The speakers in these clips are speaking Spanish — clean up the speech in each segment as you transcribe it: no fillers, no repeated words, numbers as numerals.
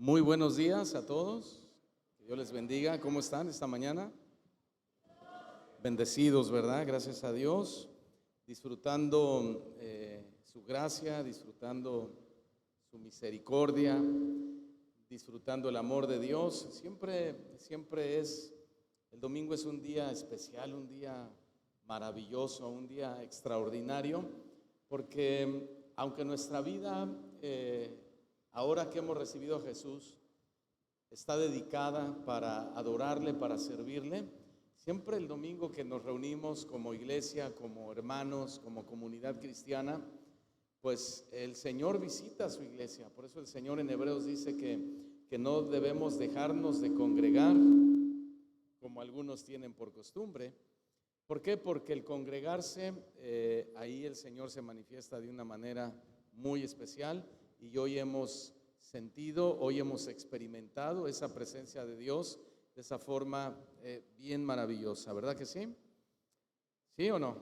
Muy buenos días a todos. Que Dios les bendiga. ¿Cómo están esta mañana? Bendecidos, ¿verdad? Gracias a Dios. Disfrutando su gracia, disfrutando su misericordia, disfrutando el amor de Dios. Siempre el domingo es un día especial, un día maravilloso, un día extraordinario, porque aunque nuestra vida, ahora que hemos recibido a Jesús, está dedicada para adorarle, para servirle, siempre el domingo que nos reunimos como iglesia, como hermanos, como comunidad cristiana, pues el Señor visita a su iglesia. Por eso el Señor en Hebreos dice que no debemos dejarnos de congregar como algunos tienen por costumbre. ¿Por qué? Porque el congregarse, ahí el Señor se manifiesta de una manera muy especial, y hoy hemos sentido, hoy hemos experimentado esa presencia de Dios de esa forma bien maravillosa, ¿verdad que sí? ¿Sí o no?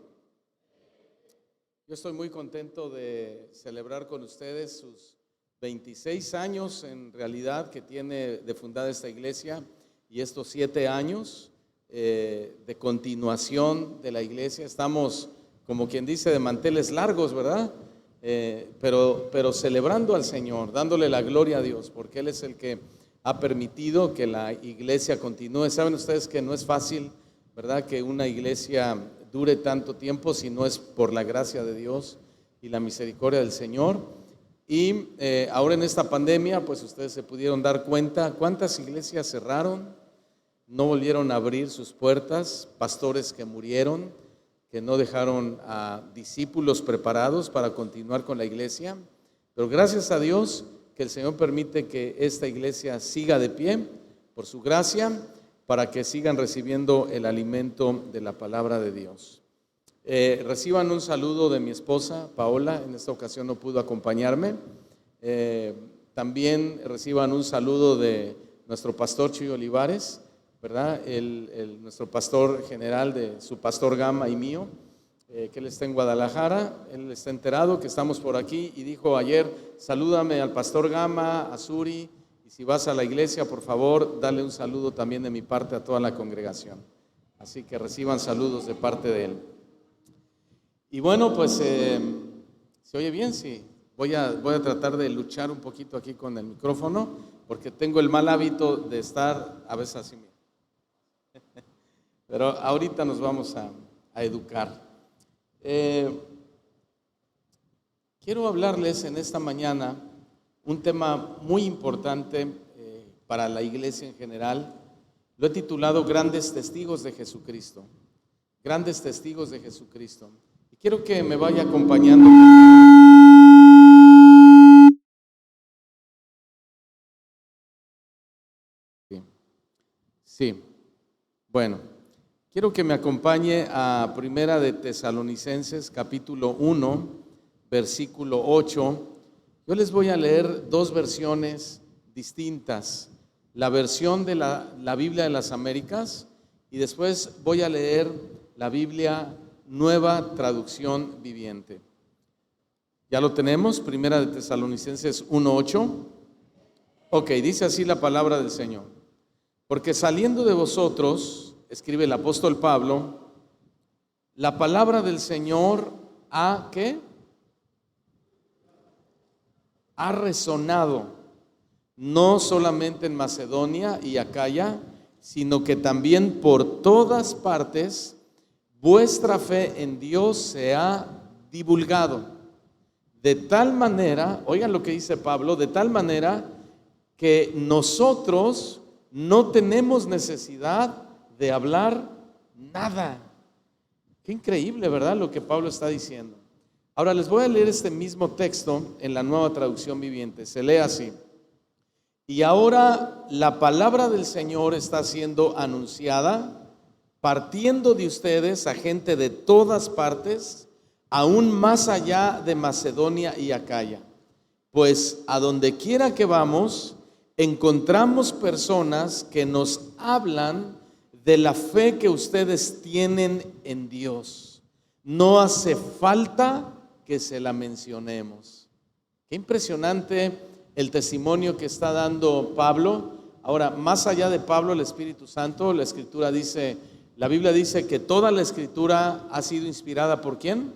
Yo estoy muy contento de celebrar con ustedes sus 26 años en realidad que tiene de fundada esta iglesia, y estos 7 años de continuación de la iglesia. Estamos, como quien dice, de manteles largos, ¿verdad? Pero celebrando al Señor, dándole la gloria a Dios, porque Él es el que ha permitido que la iglesia continúe. Saben ustedes que no es fácil, ¿verdad?, que una iglesia dure tanto tiempo si no es por la gracia de Dios y la misericordia del Señor. Y ahora en esta pandemia, pues ustedes se pudieron dar cuenta cuántas iglesias cerraron, no volvieron a abrir sus puertas, pastores que murieron, que no dejaron a discípulos preparados para continuar con la iglesia. Pero gracias a Dios que el Señor permite que esta iglesia siga de pie por su gracia, para que sigan recibiendo el alimento de la palabra de Dios. Reciban un saludo de mi esposa Paola, en esta ocasión no pudo acompañarme. También reciban un saludo de nuestro pastor Chuy Olivares, ¿verdad? Nuestro pastor general, de su pastor Gama y mío, que él está en Guadalajara. Él está enterado que estamos por aquí y dijo ayer: salúdame al pastor Gama, a Suri, y si vas a la iglesia, por favor, dale un saludo también de mi parte a toda la congregación. Así que reciban saludos de parte de él. Y bueno, pues ¿se oye bien? Sí. Voy a tratar de luchar un poquito aquí con el micrófono, porque tengo el mal hábito de estar a veces así. Pero ahorita nos vamos a educar. Quiero hablarles en esta mañana un tema muy importante para la iglesia en general. Lo he titulado Grandes Testigos de Jesucristo. Grandes Testigos de Jesucristo. Y quiero que me vaya acompañando. Sí. Bueno, quiero que me acompañe a Primera de Tesalonicenses, capítulo 1, versículo 8. Yo les voy a leer dos versiones distintas. La versión de la Biblia de las Américas, y después voy a leer la Biblia Nueva Traducción Viviente. ¿Ya lo tenemos? Primera de Tesalonicenses 1:8. Ok, dice así la palabra del Señor. Porque saliendo de vosotros, escribe el apóstol Pablo, la palabra del Señor ha, ¿qué?, ha resonado, no solamente en Macedonia y Acaya, sino que también por todas partes vuestra fe en Dios se ha divulgado. De tal manera, oigan lo que dice Pablo, de tal manera que nosotros no tenemos necesidad de hablar nada. Qué increíble, ¿verdad?, lo que Pablo está diciendo. Ahora les voy a leer este mismo texto en la Nueva Traducción Viviente. Se lee así: y ahora la palabra del Señor está siendo anunciada, partiendo de ustedes a gente de todas partes, aún más allá de Macedonia y Acaya. Pues a donde quiera que vamos, encontramos personas que nos hablan de la fe que ustedes tienen en Dios. No hace falta que se la mencionemos. Qué impresionante el testimonio que está dando Pablo. Ahora, más allá de Pablo, el Espíritu Santo, la Escritura dice, la Biblia dice que toda la Escritura ha sido inspirada ¿por quién?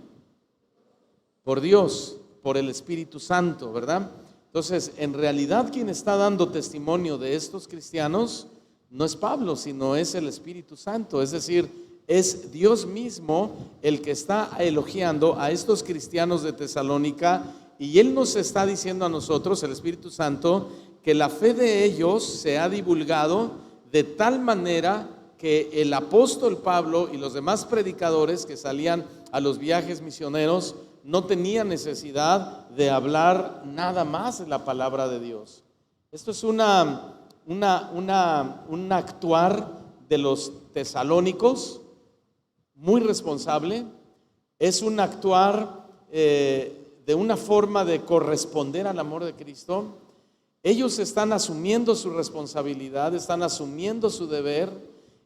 Por Dios, por el Espíritu Santo, ¿verdad? Entonces, en realidad quien está dando testimonio de estos cristianos no es Pablo, sino es el Espíritu Santo. Es decir, es Dios mismo el que está elogiando a estos cristianos de Tesalónica, y Él nos está diciendo a nosotros, el Espíritu Santo, que la fe de ellos se ha divulgado de tal manera que el apóstol Pablo y los demás predicadores que salían a los viajes misioneros no tenían necesidad de hablar nada más de la palabra de Dios. Esto es un actuar de los tesalónicos muy responsable, es un actuar de una forma de corresponder al amor de Cristo. Ellos están asumiendo su responsabilidad, están asumiendo su deber,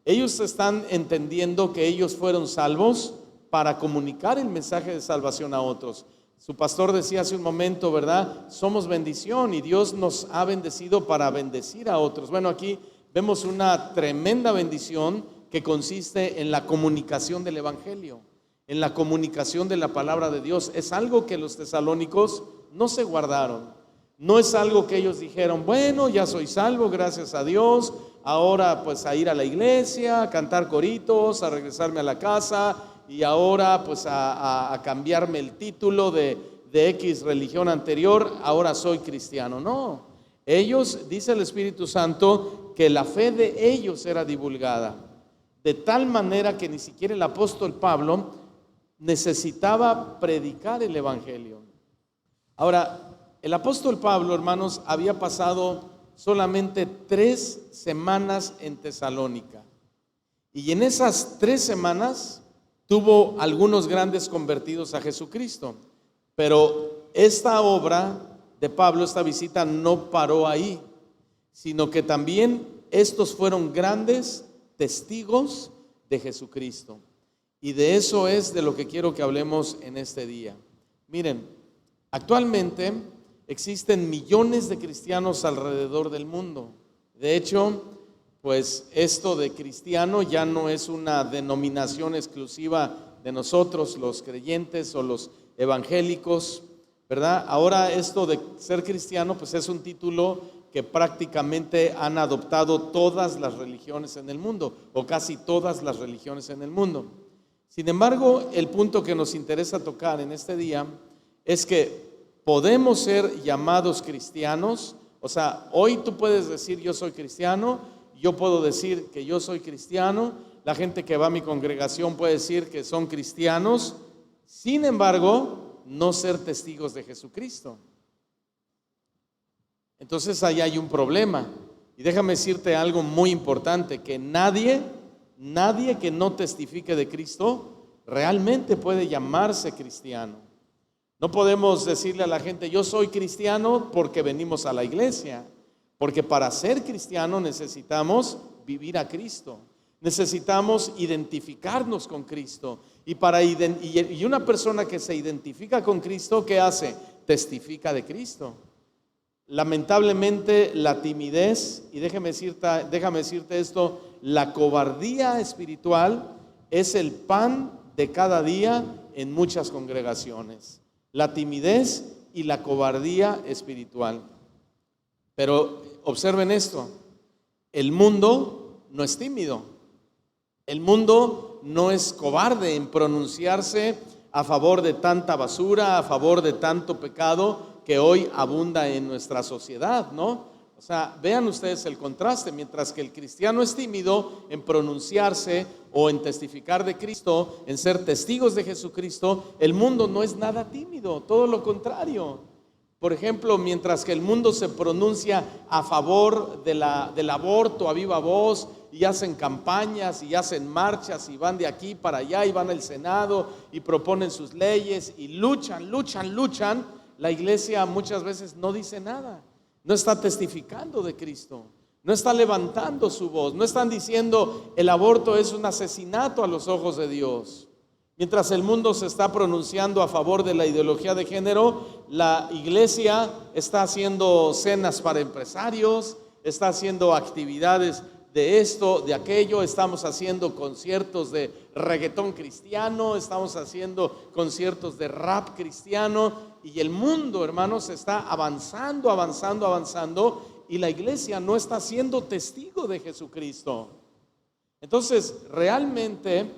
ellos están entendiendo que ellos fueron salvos para comunicar el mensaje de salvación a otros. Su pastor decía hace un momento, ¿verdad? Somos bendición y Dios nos ha bendecido para bendecir a otros. Bueno, aquí vemos una tremenda bendición que consiste en la comunicación del Evangelio, en la comunicación de la palabra de Dios. Es algo que los tesalónicos no se guardaron. No es algo que ellos dijeron, bueno, ya soy salvo, gracias a Dios, ahora pues a ir a la iglesia, a cantar coritos, a regresarme a la casa y ahora pues a cambiarme el título de X religión anterior, ahora soy cristiano. No, ellos, dice el Espíritu Santo, que la fe de ellos era divulgada, de tal manera que ni siquiera el apóstol Pablo necesitaba predicar el Evangelio. Ahora, el apóstol Pablo, hermanos, había pasado solamente 3 semanas en Tesalónica. Y en esas 3 semanas tuvo algunos grandes convertidos a Jesucristo. Pero esta obra de Pablo, esta visita, no paró ahí, sino que también estos fueron grandes testigos de Jesucristo. Y de eso es de lo que quiero que hablemos en este día. Miren, actualmente existen millones de cristianos alrededor del mundo. De hecho, pues esto de cristiano ya no es una denominación exclusiva de nosotros, los creyentes o los evangélicos, ¿verdad? Ahora esto de ser cristiano, pues es un título que prácticamente han adoptado todas las religiones en el mundo, o casi todas las religiones en el mundo. Sin embargo, el punto que nos interesa tocar en este día es que podemos ser llamados cristianos. O sea, hoy tú puedes decir yo soy cristiano, yo puedo decir que yo soy cristiano, la gente que va a mi congregación puede decir que son cristianos, sin embargo, no ser testigos de Jesucristo. Entonces ahí hay un problema. Y déjame decirte algo muy importante, que nadie que no testifique de Cristo realmente puede llamarse cristiano. No podemos decirle a la gente, yo soy cristiano porque venimos a la iglesia, porque para ser cristiano necesitamos vivir a Cristo, necesitamos identificarnos con Cristo. Y una persona que se identifica con Cristo, ¿qué hace? Testifica de Cristo. Lamentablemente la timidez, y déjame decirte esto, la cobardía espiritual es el pan de cada día en muchas congregaciones. La timidez y la cobardía espiritual. Pero observen esto, el mundo no es tímido, el mundo no es cobarde en pronunciarse a favor de tanta basura, a favor de tanto pecado que hoy abunda en nuestra sociedad, ¿no? O sea, vean ustedes el contraste. Mientras que el cristiano es tímido en pronunciarse o en testificar de Cristo, en ser testigos de Jesucristo, el mundo no es nada tímido, todo lo contrario. Por ejemplo, mientras que el mundo se pronuncia a favor del aborto a viva voz, y hacen campañas y hacen marchas y van de aquí para allá y van al Senado y proponen sus leyes y luchan, la iglesia muchas veces no dice nada, no está testificando de Cristo, no está levantando su voz, no están diciendo el aborto es un asesinato a los ojos de Dios. Mientras el mundo se está pronunciando a favor de la ideología de género, la iglesia está haciendo cenas para empresarios, está haciendo actividades de esto, de aquello, estamos haciendo conciertos de reggaetón cristiano, estamos haciendo conciertos de rap cristiano, y el mundo, hermanos, está avanzando, y la iglesia no está siendo testigo de Jesucristo. Entonces, realmente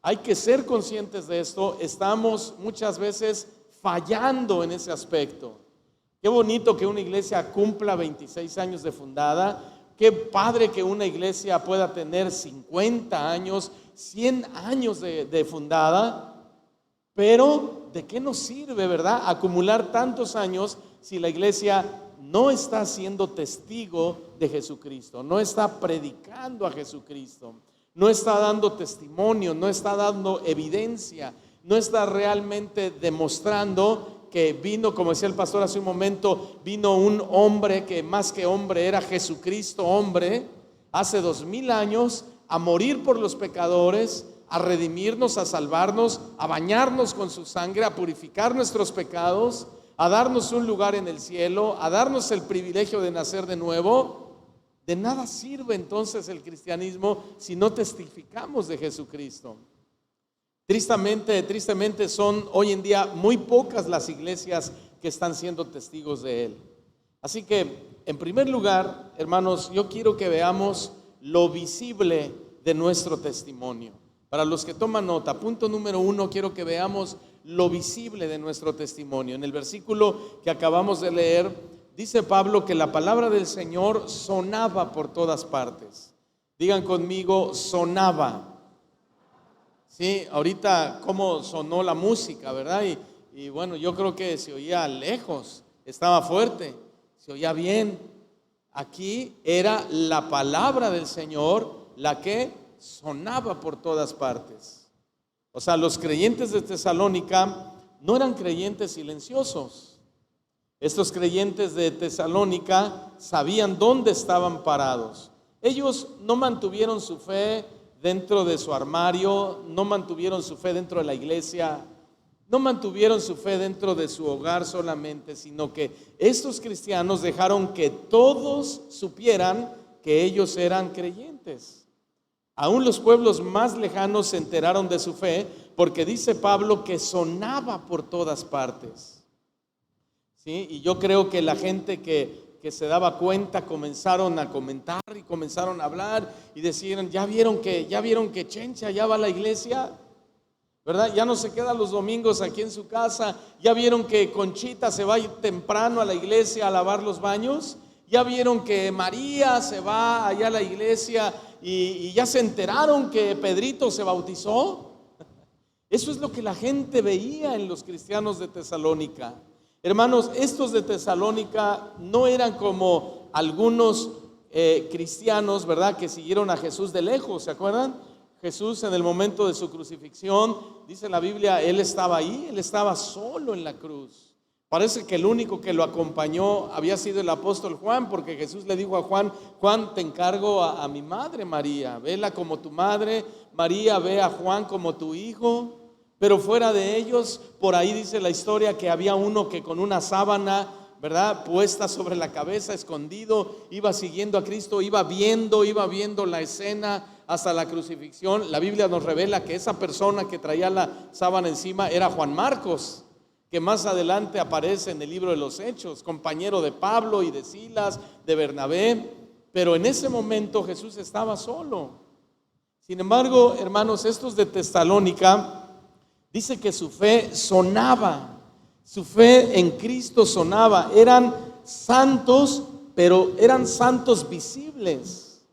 hay que ser conscientes de esto. Estamos muchas veces fallando en ese aspecto. Qué bonito que una iglesia cumpla 26 años de fundada. Qué padre que una iglesia pueda tener 50 años, 100 años de fundada. Pero, ¿de qué nos sirve, verdad, acumular tantos años si la iglesia no está siendo testigo de Jesucristo, no está predicando a Jesucristo, no está dando testimonio, no está dando evidencia, no está realmente demostrando que vino, como decía el pastor hace un momento, vino un hombre que más que hombre era Jesucristo hombre, hace 2000 años, a morir por los pecadores, a redimirnos, a salvarnos, a bañarnos con su sangre, a purificar nuestros pecados, a darnos un lugar en el cielo, a darnos el privilegio de nacer de nuevo. De nada sirve entonces el cristianismo si no testificamos de Jesucristo. Tristemente son hoy en día muy pocas las iglesias que están siendo testigos de Él. Así que, en primer lugar, hermanos, yo quiero que veamos lo visible de nuestro testimonio. Para los que toman nota, punto número 1, quiero que veamos lo visible de nuestro testimonio. En el versículo que acabamos de leer, dice Pablo que la palabra del Señor sonaba por todas partes. Digan conmigo, sonaba. Sí, ahorita cómo sonó la música, ¿verdad? Y bueno, yo creo que se oía lejos, estaba fuerte, se oía bien. Aquí era la palabra del Señor la que sonaba por todas partes. O sea, los creyentes de Tesalónica no eran creyentes silenciosos. Estos creyentes de Tesalónica sabían dónde estaban parados. Ellos no mantuvieron su fe dentro de su armario, no mantuvieron su fe dentro de la iglesia, no mantuvieron su fe dentro de su hogar solamente, sino que estos cristianos dejaron que todos supieran que ellos eran creyentes. Aún los pueblos más lejanos se enteraron de su fe, porque dice Pablo que sonaba por todas partes. ¿Sí? Y yo creo que la gente que se daba cuenta comenzaron a comentar y comenzaron a hablar y decían, ¿ya vieron que Chencha ya va a la iglesia? ¿Verdad? Ya no se queda los domingos aquí en su casa. ¿Ya vieron que Conchita se va temprano a la iglesia a lavar los baños? ¿Ya vieron que María se va allá a la iglesia y ya se enteraron que Pedrito se bautizó? Eso es lo que la gente veía en los cristianos de Tesalónica. Hermanos, estos de Tesalónica no eran como algunos cristianos, ¿verdad?, que siguieron a Jesús de lejos, ¿se acuerdan? Jesús en el momento de su crucifixión, dice la Biblia, Él estaba ahí, Él estaba solo en la cruz. Parece que el único que lo acompañó había sido el apóstol Juan, porque Jesús le dijo a Juan, Juan, te encargo a mi madre María, vela como tu madre, María, ve a Juan como tu hijo. Pero fuera de ellos, por ahí dice la historia que había uno que con una sábana, ¿verdad?, puesta sobre la cabeza, escondido, iba siguiendo a Cristo, iba viendo la escena hasta la crucifixión. La Biblia nos revela que esa persona que traía la sábana encima era Juan Marcos, que más adelante aparece en el libro de los Hechos, compañero de Pablo y de Silas, de Bernabé. Pero en ese momento Jesús estaba solo. Sin embargo, hermanos, estos de Tesalónica, dice que su fe sonaba, su fe en Cristo sonaba. Eran santos, pero eran santos visibles.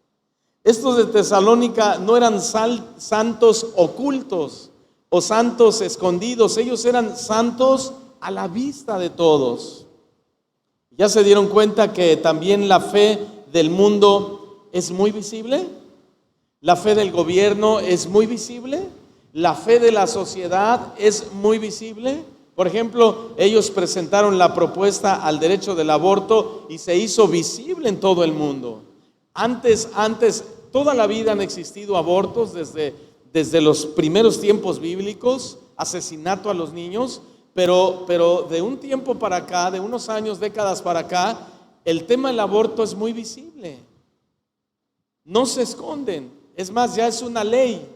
Estos de Tesalónica no eran santos ocultos o santos escondidos. Ellos eran santos a la vista de todos. ¿Ya se dieron cuenta que también la fe del mundo es muy visible? La fe del gobierno es muy visible. La fe de la sociedad es muy visible. Por ejemplo, ellos presentaron la propuesta al derecho del aborto y se hizo visible en todo el mundo. Antes, toda la vida han existido abortos desde desde los primeros tiempos bíblicos, asesinato a los niños, pero de un tiempo para acá, de unos años, décadas para acá, el tema del aborto es muy visible. No se esconden, es más, ya es una ley.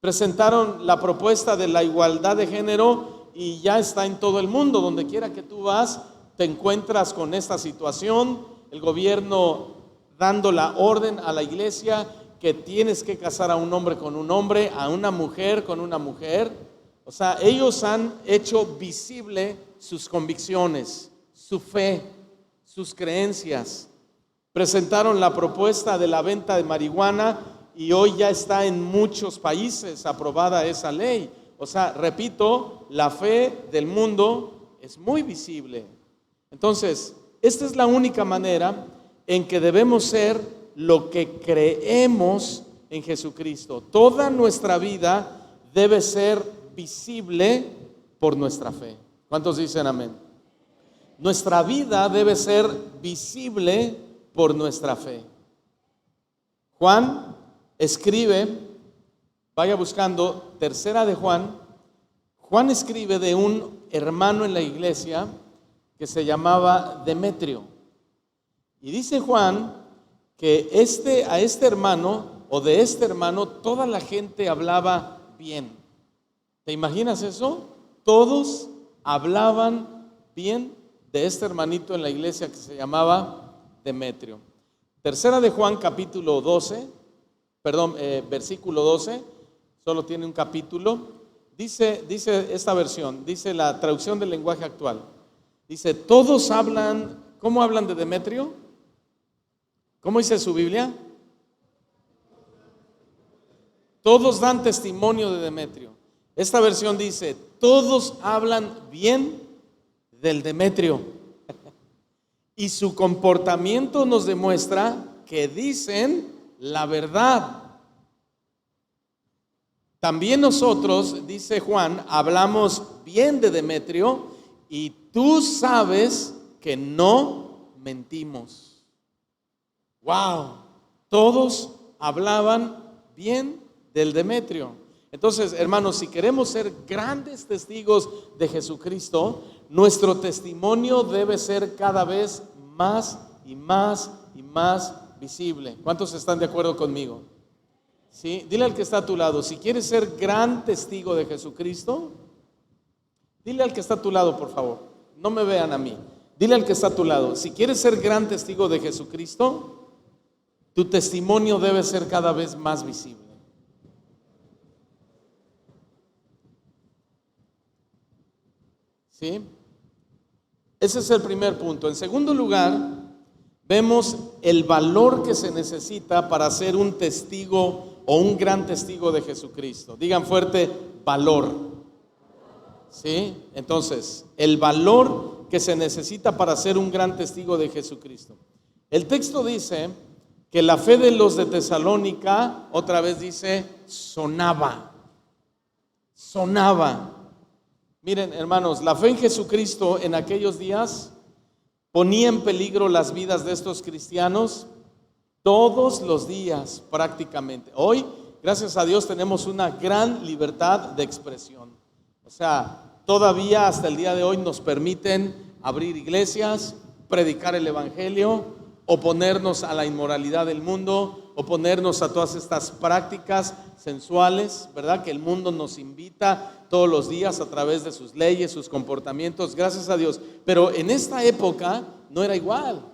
Presentaron la propuesta de la igualdad de género y ya está en todo el mundo. Donde quiera que tú vas, te encuentras con esta situación. El gobierno dando la orden a la iglesia que tienes que casar a un hombre con un hombre, a una mujer con una mujer. O sea, ellos han hecho visible sus convicciones, su fe, sus creencias. Presentaron la propuesta de la venta de marihuana y hoy ya está en muchos países aprobada esa ley. O sea, repito, la fe del mundo es muy visible. Entonces, esta es la única manera en que debemos ser lo que creemos en Jesucristo. Toda nuestra vida debe ser visible por nuestra fe. ¿Cuántos dicen amén? Nuestra vida debe ser visible por nuestra fe. Juan escribe, vaya buscando, tercera de Juan. Juan escribe de un hermano en la iglesia que se llamaba Demetrio. Y dice Juan que a este hermano, o de este hermano, toda la gente hablaba bien. ¿Te imaginas eso? Todos hablaban bien de este hermanito en la iglesia que se llamaba Demetrio. Tercera de Juan, capítulo 12, versículo 12, solo tiene un capítulo. Dice esta versión, dice la traducción del lenguaje actual. Dice, todos hablan, ¿cómo hablan de Demetrio? ¿Cómo dice su Biblia? Todos dan testimonio de Demetrio. Esta versión dice, todos hablan bien del Demetrio. Y su comportamiento nos demuestra que dicen la verdad. También nosotros, dice Juan, hablamos bien de Demetrio y tú sabes que no mentimos. Wow, todos hablaban bien del Demetrio. Entonces, hermanos, si queremos ser grandes testigos de Jesucristo, nuestro testimonio debe ser cada vez más y más y más visible. ¿Cuántos están de acuerdo conmigo? ¿Sí? Dile al que está a tu lado, si quieres ser gran testigo de Jesucristo, dile al que está a tu lado, por favor, no me vean a mí. Dile al que está a tu lado, si quieres ser gran testigo de Jesucristo, tu testimonio debe ser cada vez más visible. ¿Sí? Ese es el primer punto. En segundo lugar, vemos el valor que se necesita para ser un testigo o un gran testigo de Jesucristo. Digan fuerte, valor. ¿Sí? Entonces, el valor que se necesita para ser un gran testigo de Jesucristo. El texto dice que la fe de los de Tesalónica, otra vez dice, sonaba. Miren, hermanos, la fe en Jesucristo en aquellos días ponía en peligro las vidas de estos cristianos todos los días prácticamente. Hoy, gracias a Dios, tenemos una gran libertad de expresión. O sea, todavía hasta el día de hoy nos permiten abrir iglesias, predicar el evangelio, oponernos a la inmoralidad del mundo, oponernos a todas estas prácticas sensuales, ¿verdad? Que el mundo nos invita todos los días a través de sus leyes, sus comportamientos, gracias a Dios. Pero en esta época no era igual.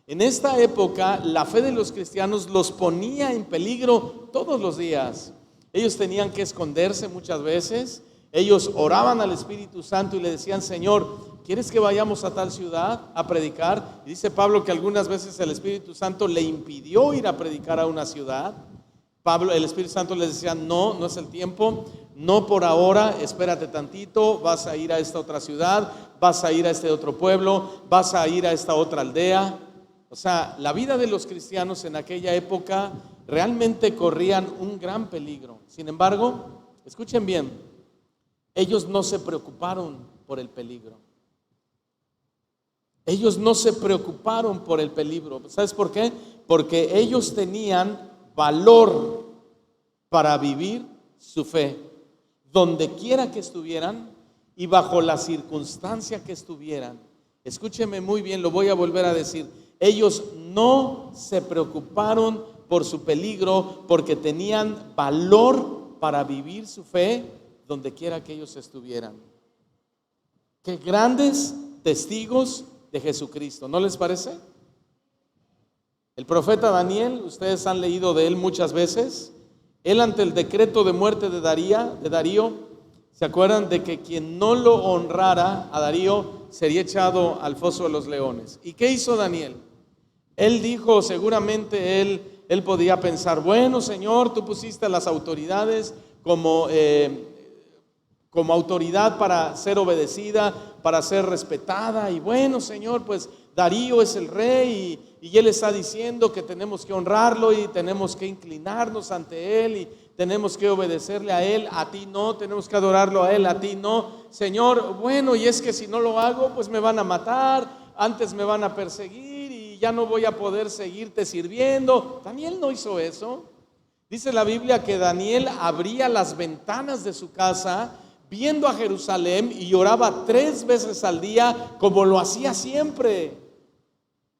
En esta época la fe de los cristianos los ponía en peligro todos los días. Ellos tenían que esconderse muchas veces. Ellos oraban al Espíritu Santo y le decían, Señor, ¿quieres que vayamos a tal ciudad a predicar? Y dice Pablo que algunas veces el Espíritu Santo le impidió ir a predicar a una ciudad. El Espíritu Santo les decía, no es el tiempo, no por ahora, espérate tantito, vas a ir a esta otra ciudad, vas a ir a este otro pueblo, vas a ir a esta otra aldea. O sea, la vida de los cristianos en aquella época realmente corrían un gran peligro. Sin embargo, escuchen bien, ellos no se preocuparon por el peligro. Ellos no se preocuparon por el peligro. ¿Sabes por qué? Porque ellos tenían valor para vivir su fe, donde quiera que estuvieran y bajo la circunstancia que estuvieran. Escúcheme muy bien, lo voy a volver a decir. Ellos no se preocuparon por su peligro porque tenían valor para vivir su fe donde quiera que ellos estuvieran. Qué grandes testigos de Jesucristo, ¿no les parece? El profeta Daniel, ustedes han leído de él muchas veces. Él, ante el decreto de muerte de Darío, ¿se acuerdan de que quien no lo honrara a Darío sería echado al foso de los leones? ¿Y qué hizo Daniel? Él dijo, seguramente él podía pensar, bueno, Señor, tú pusiste a las autoridades como autoridad para ser obedecida, para ser respetada, y bueno, Señor, pues Darío es el rey y él está diciendo que tenemos que honrarlo y tenemos que inclinarnos ante él y tenemos que obedecerle a él, a ti no, tenemos que adorarlo a él, a ti no, Señor, bueno, y es que si no lo hago, pues me van a matar, antes me van a perseguir y ya no voy a poder seguirte sirviendo. Daniel no hizo eso. Dice la Biblia que Daniel abría las ventanas de su casa viendo a Jerusalén y oraba 3 veces al día, como lo hacía siempre,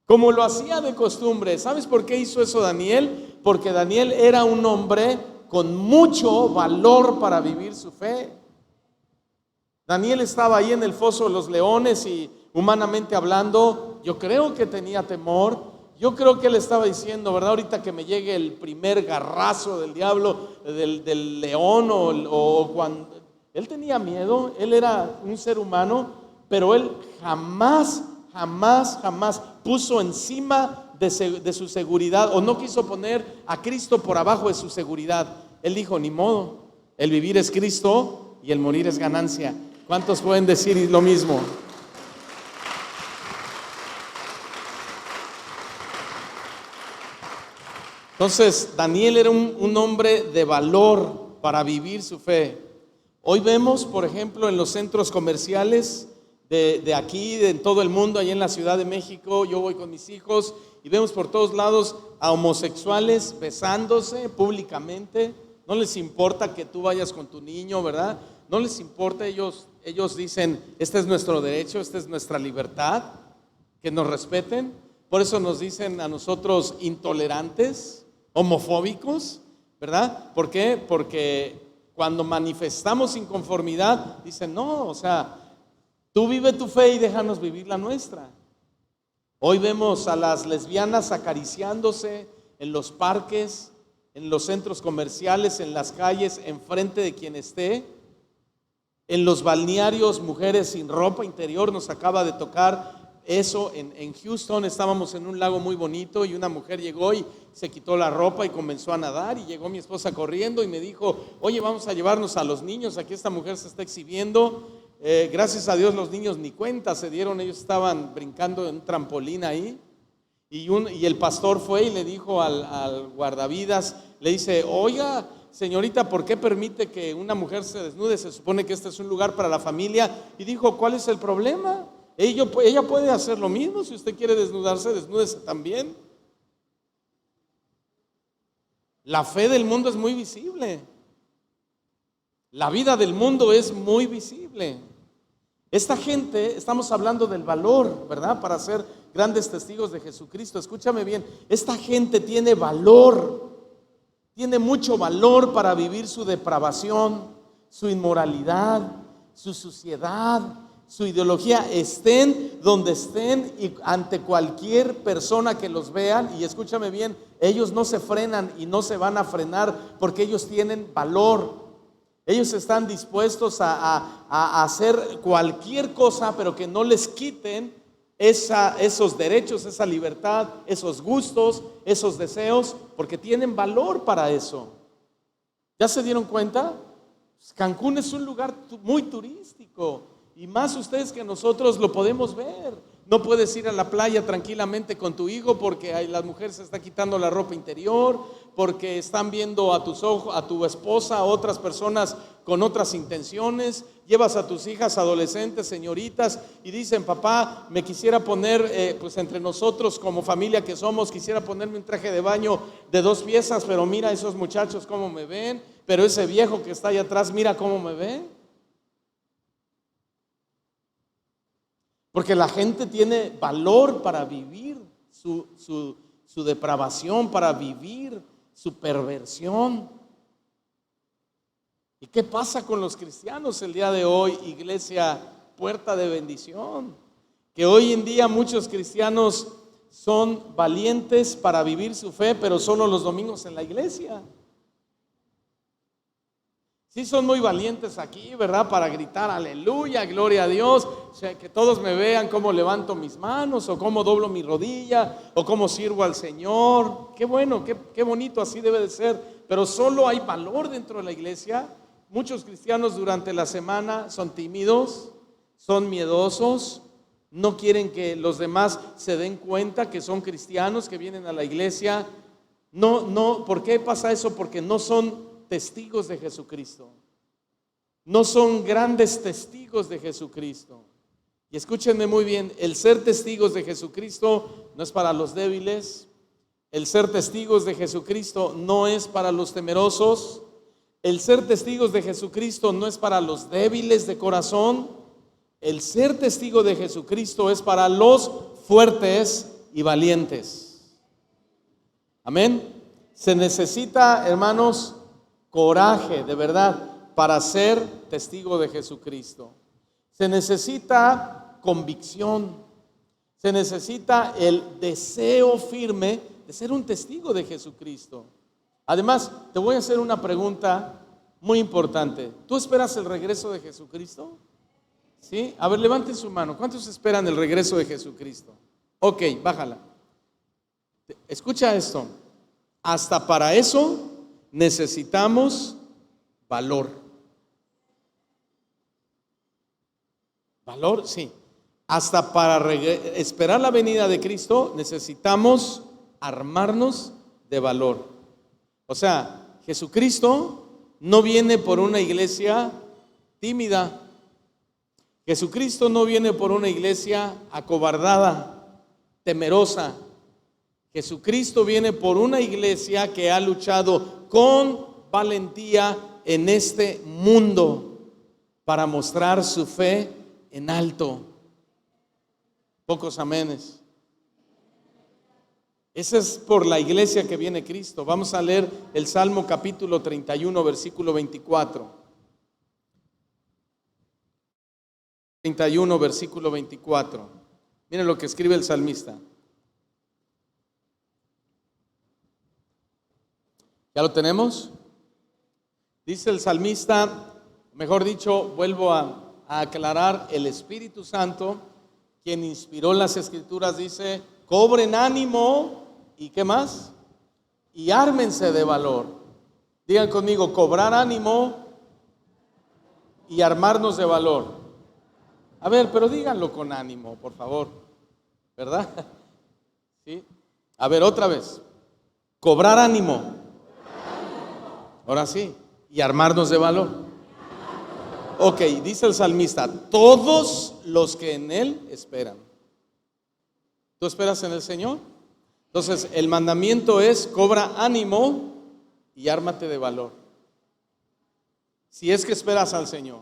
como lo hacía de costumbre. ¿Sabes por qué hizo eso Daniel? Porque Daniel era un hombre con mucho valor para vivir su fe. Daniel estaba ahí en el foso de los leones y, humanamente hablando, yo creo que tenía temor. Yo creo que él estaba diciendo, ¿verdad? Ahorita que me llegue el primer garrazo del diablo, del león o cuando... Él tenía miedo, él era un ser humano, pero él jamás puso encima de su seguridad, o no quiso poner a Cristo por abajo de su seguridad. Él dijo, ni modo, el vivir es Cristo y el morir es ganancia. ¿Cuántos pueden decir lo mismo? Entonces, Daniel era un hombre de valor para vivir su fe. Hoy vemos, por ejemplo, en los centros comerciales de aquí, en todo el mundo, allá en la Ciudad de México, yo voy con mis hijos y vemos por todos lados a homosexuales besándose públicamente. No les importa que tú vayas con tu niño, ¿verdad? No les importa, ellos dicen, este es nuestro derecho, esta es nuestra libertad, que nos respeten. Por eso nos dicen a nosotros intolerantes, homofóbicos, ¿verdad? ¿Por qué? Porque cuando manifestamos inconformidad, dicen, no, o sea, tú vive tu fe y déjanos vivir la nuestra. Hoy vemos a las lesbianas acariciándose en los parques, en los centros comerciales, en las calles, enfrente de quien esté. En los balnearios, mujeres sin ropa interior. Nos acaba de tocar eso en Houston. Estábamos en un lago muy bonito y una mujer llegó y se quitó la ropa y comenzó a nadar, y llegó mi esposa corriendo y me dijo, oye, vamos a llevarnos a los niños, aquí esta mujer se está exhibiendo. Gracias a Dios los niños ni cuenta se dieron, ellos estaban brincando en un trampolín ahí, y el pastor fue y le dijo al guardavidas, le dice, oiga, señorita, ¿por qué permite que una mujer se desnude? Se supone que este es un lugar para la familia. Y dijo, ¿cuál es el problema? Ella puede hacer lo mismo, si usted quiere desnudarse, desnúdese también. La fe del mundo es muy visible. La vida del mundo es muy visible. Esta gente, estamos hablando del valor, ¿verdad? Para ser grandes testigos de Jesucristo. Escúchame bien, esta gente tiene valor, tiene mucho valor para vivir su depravación, su inmoralidad, su suciedad, su ideología, estén donde estén y ante cualquier persona que los vean. Y escúchame bien, ellos no se frenan y no se van a frenar porque ellos tienen valor. Ellos están dispuestos a hacer cualquier cosa, pero que no les quiten esos derechos, esa libertad, esos gustos, esos deseos, porque tienen valor para eso. ¿Ya se dieron cuenta? Cancún es un lugar muy turístico, y más ustedes que nosotros lo podemos ver. no puedes ir a la playa tranquilamente con tu hijo porque la mujer se está quitando la ropa interior, porque están viendo a tus ojos, a tu esposa, a otras personas con otras intenciones. Llevas a tus hijas adolescentes, señoritas, y dicen: papá, me quisiera poner, pues entre nosotros como familia que somos, quisiera ponerme un traje de baño de 2 piezas, pero mira esos muchachos cómo me ven, pero ese viejo que está allá atrás, mira cómo me ve. Porque la gente tiene valor para vivir su depravación, para vivir su perversión. ¿Y qué pasa con los cristianos el día de hoy, iglesia Puerta de Bendición? Que hoy en día muchos cristianos son valientes para vivir su fe, pero solo los domingos en la iglesia. Sí son muy valientes aquí, ¿verdad? Para gritar aleluya, gloria a Dios, o sea, que todos me vean cómo levanto mis manos, o cómo doblo mi rodilla, o cómo sirvo al Señor. Qué bueno, qué bonito, así debe de ser. Pero solo hay valor dentro de la iglesia. Muchos cristianos durante la semana son tímidos, son miedosos, no quieren que los demás se den cuenta que son cristianos, que vienen a la iglesia. No, ¿por qué pasa eso? Porque no son testigos de Jesucristo, no son grandes testigos de Jesucristo. Y escúchenme muy bien, el ser testigos de Jesucristo no es para los débiles, el ser testigos de Jesucristo no es para los temerosos, el ser testigos de Jesucristo no es para los débiles de corazón, el ser testigo de Jesucristo es para los fuertes y valientes. Amén. Se necesita, hermanos, coraje de verdad para ser testigo de Jesucristo. Se necesita convicción, se necesita el deseo firme de ser un testigo de Jesucristo. Además, te voy a hacer una pregunta muy importante. ¿Tú esperas el regreso de Jesucristo? ¿Sí? A ver, levanten su mano. ¿Cuántos esperan el regreso de Jesucristo? Ok, bájala. Escucha esto. Hasta para eso necesitamos valor. ¿Valor? Sí. Hasta para esperar la venida de Cristo necesitamos armarnos de valor. O sea, Jesucristo no viene por una iglesia tímida. Jesucristo no viene por una iglesia acobardada, temerosa. Jesucristo viene por una iglesia que ha luchado con valentía en este mundo para mostrar su fe en alto. Pocos amenes. Esa es por la iglesia que viene Cristo. Vamos a leer el Salmo capítulo 31, versículo 24. 31, versículo 24. Miren lo que escribe el salmista. ¿Ya lo tenemos? Dice el salmista, mejor dicho, vuelvo a aclarar, el Espíritu Santo, quien inspiró las Escrituras, dice: cobren ánimo. ¿Y qué más? Y ármense de valor. Digan conmigo: cobrar ánimo y armarnos de valor. A ver, pero díganlo con ánimo, por favor. ¿Verdad? ¿Sí? A ver, otra vez. Cobrar ánimo. Ahora sí. Y armarnos de valor. Ok, dice el salmista: todos los que en Él esperan. ¿Tú esperas en el Señor? Entonces, el mandamiento es: cobra ánimo y ármate de valor. Si es que esperas al Señor,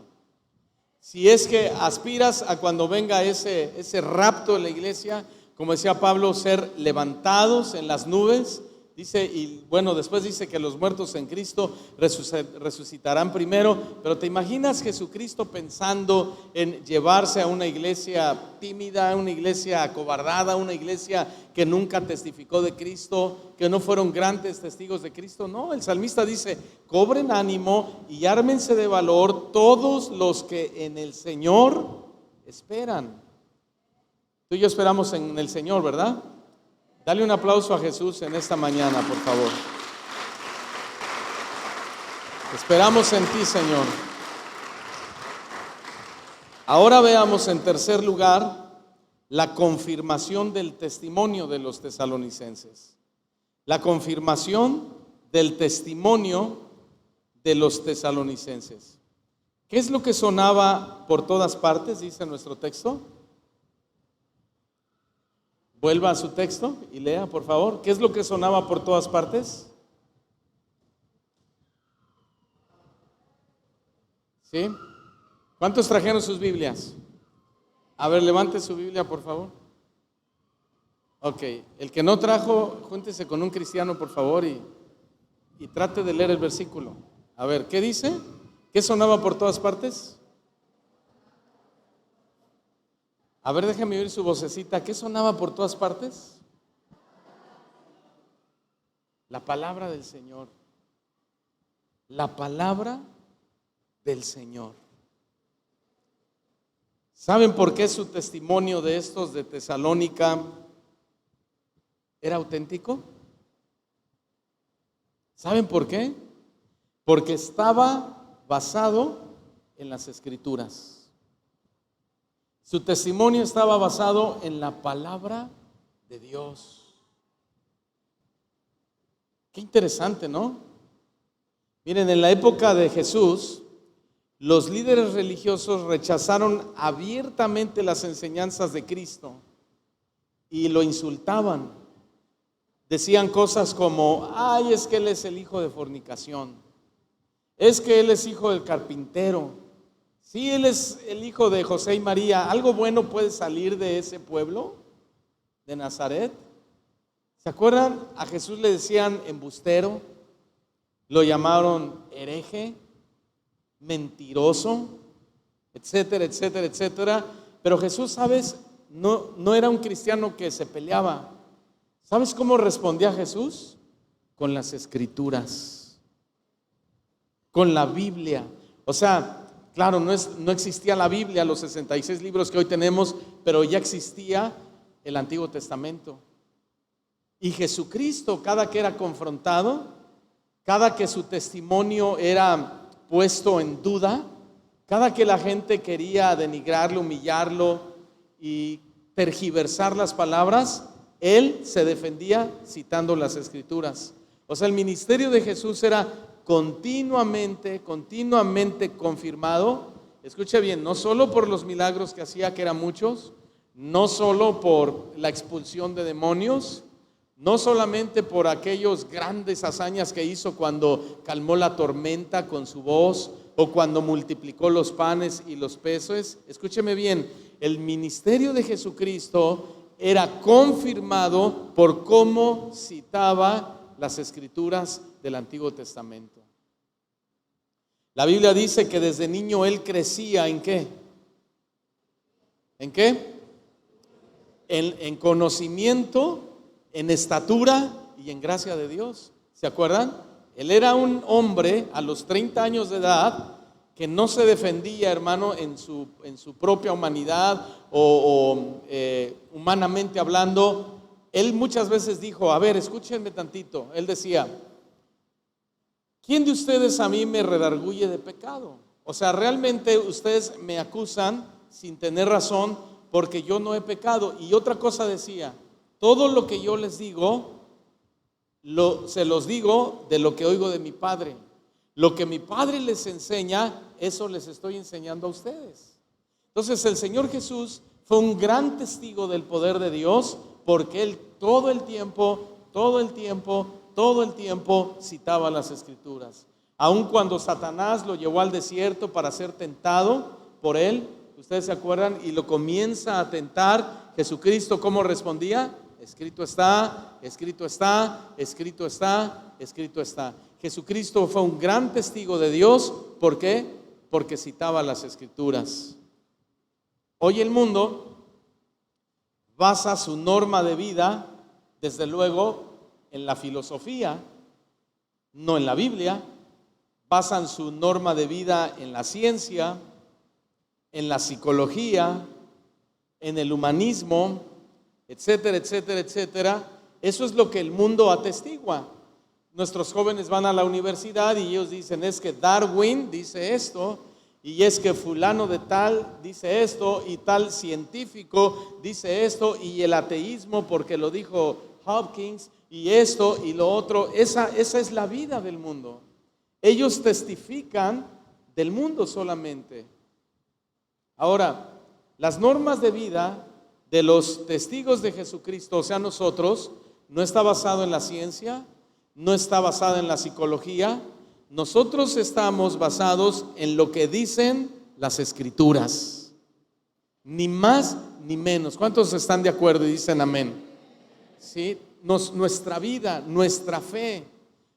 si es que aspiras a cuando venga ese rapto de la iglesia, como decía Pablo, ser levantados en las nubes. Dice, y bueno, después dice que los muertos en Cristo resucitarán primero. Pero ¿te imaginas Jesucristo pensando en llevarse a una iglesia tímida, a una iglesia acobardada, a una iglesia que nunca testificó de Cristo, que no fueron grandes testigos de Cristo? No, el salmista dice: cobren ánimo y ármense de valor todos los que en el Señor esperan. Tú y yo esperamos en el Señor, ¿verdad? Dale un aplauso a Jesús en esta mañana, por favor. Esperamos en ti, Señor. Ahora veamos en tercer lugar la confirmación del testimonio de los tesalonicenses. La confirmación del testimonio de los tesalonicenses. ¿Qué es lo que sonaba por todas partes? Dice nuestro texto. Vuelva a su texto y lea, por favor. ¿Qué es lo que sonaba por todas partes? ¿Sí? ¿Cuántos trajeron sus Biblias? A ver, levante su Biblia, por favor. Ok, el que no trajo, júntese con un cristiano, por favor, y trate de leer el versículo. A ver, ¿qué dice? ¿Qué sonaba por todas partes? A ver, déjame oír su vocecita. ¿Qué sonaba por todas partes? La palabra del Señor. La palabra del Señor. ¿Saben por qué su testimonio de estos de Tesalónica era auténtico? ¿Saben por qué? Porque estaba basado en las Escrituras. Su testimonio estaba basado en la palabra de Dios. Qué interesante, ¿no? Miren, en la época de Jesús, los líderes religiosos rechazaron abiertamente las enseñanzas de Cristo y lo insultaban. Decían cosas como: ay, es que él es el hijo de fornicación, es que él es hijo del carpintero, sí, él es el hijo de José y María. ¿Algo bueno puede salir de ese pueblo de Nazaret? ¿Se acuerdan? A Jesús le decían embustero, lo llamaron hereje, mentiroso, etcétera, etcétera, etcétera. Pero Jesús, ¿sabes? No era un cristiano que se peleaba. ¿Sabes cómo respondía Jesús? Con las Escrituras, con la Biblia. O sea, claro, no existía la Biblia, los 66 libros que hoy tenemos, pero ya existía el Antiguo Testamento. Y Jesucristo, cada que era confrontado, cada que su testimonio era puesto en duda, cada que la gente quería denigrarlo, humillarlo y tergiversar las palabras, él se defendía citando las Escrituras. O sea, el ministerio de Jesús era continuamente confirmado. Escuche bien, no solo por los milagros que hacía, que eran muchos, no solo por la expulsión de demonios, no solamente por aquellos grandes hazañas que hizo cuando calmó la tormenta con su voz, o cuando multiplicó los panes y los peces. Escúcheme bien, el ministerio de Jesucristo era confirmado por cómo citaba las Escrituras del Antiguo Testamento. La Biblia dice que desde niño él crecía ¿en qué? ¿En qué? En conocimiento, en estatura y en gracia de Dios. ¿Se acuerdan? Él era un hombre a los 30 años de edad que no se defendía, hermano, en su propia humanidad o humanamente hablando. Él muchas veces dijo: a ver, escúchenme tantito. Él decía: ¿quién de ustedes a mí me redarguye de pecado? O sea, realmente ustedes me acusan sin tener razón porque yo no he pecado. Y otra cosa decía: todo lo que yo les digo, se los digo de lo que oigo de mi Padre. Lo que mi Padre les enseña, eso les estoy enseñando a ustedes. Entonces el Señor Jesús fue un gran testigo del poder de Dios, porque Él todo el tiempo citaba las Escrituras. Aun cuando Satanás lo llevó al desierto para ser tentado por él, ustedes se acuerdan, y lo comienza a tentar, Jesucristo, ¿cómo respondía? Escrito está, escrito está, escrito está, escrito está. Jesucristo fue un gran testigo de Dios. ¿Por qué? Porque citaba las Escrituras. Hoy el mundo basa su norma de vida, desde luego, en la filosofía, no en la Biblia. Basan su norma de vida en la ciencia, en la psicología, en el humanismo, etcétera, etcétera, etcétera. Eso es lo que el mundo atestigua. Nuestros jóvenes van a la universidad y ellos dicen: es que Darwin dice esto, y es que fulano de tal dice esto y tal científico dice esto y el ateísmo porque lo dijo Hopkins y esto y lo otro. Esa es la vida del mundo. Ellos testifican del mundo solamente. Ahora, las normas de vida de los testigos de Jesucristo, o sea nosotros, no está basado en la ciencia, no está basado en la psicología. Nosotros estamos basados en lo que dicen las Escrituras, ni más ni menos. ¿Cuántos están de acuerdo y dicen amén? ¿Sí? Nuestra vida, nuestra fe,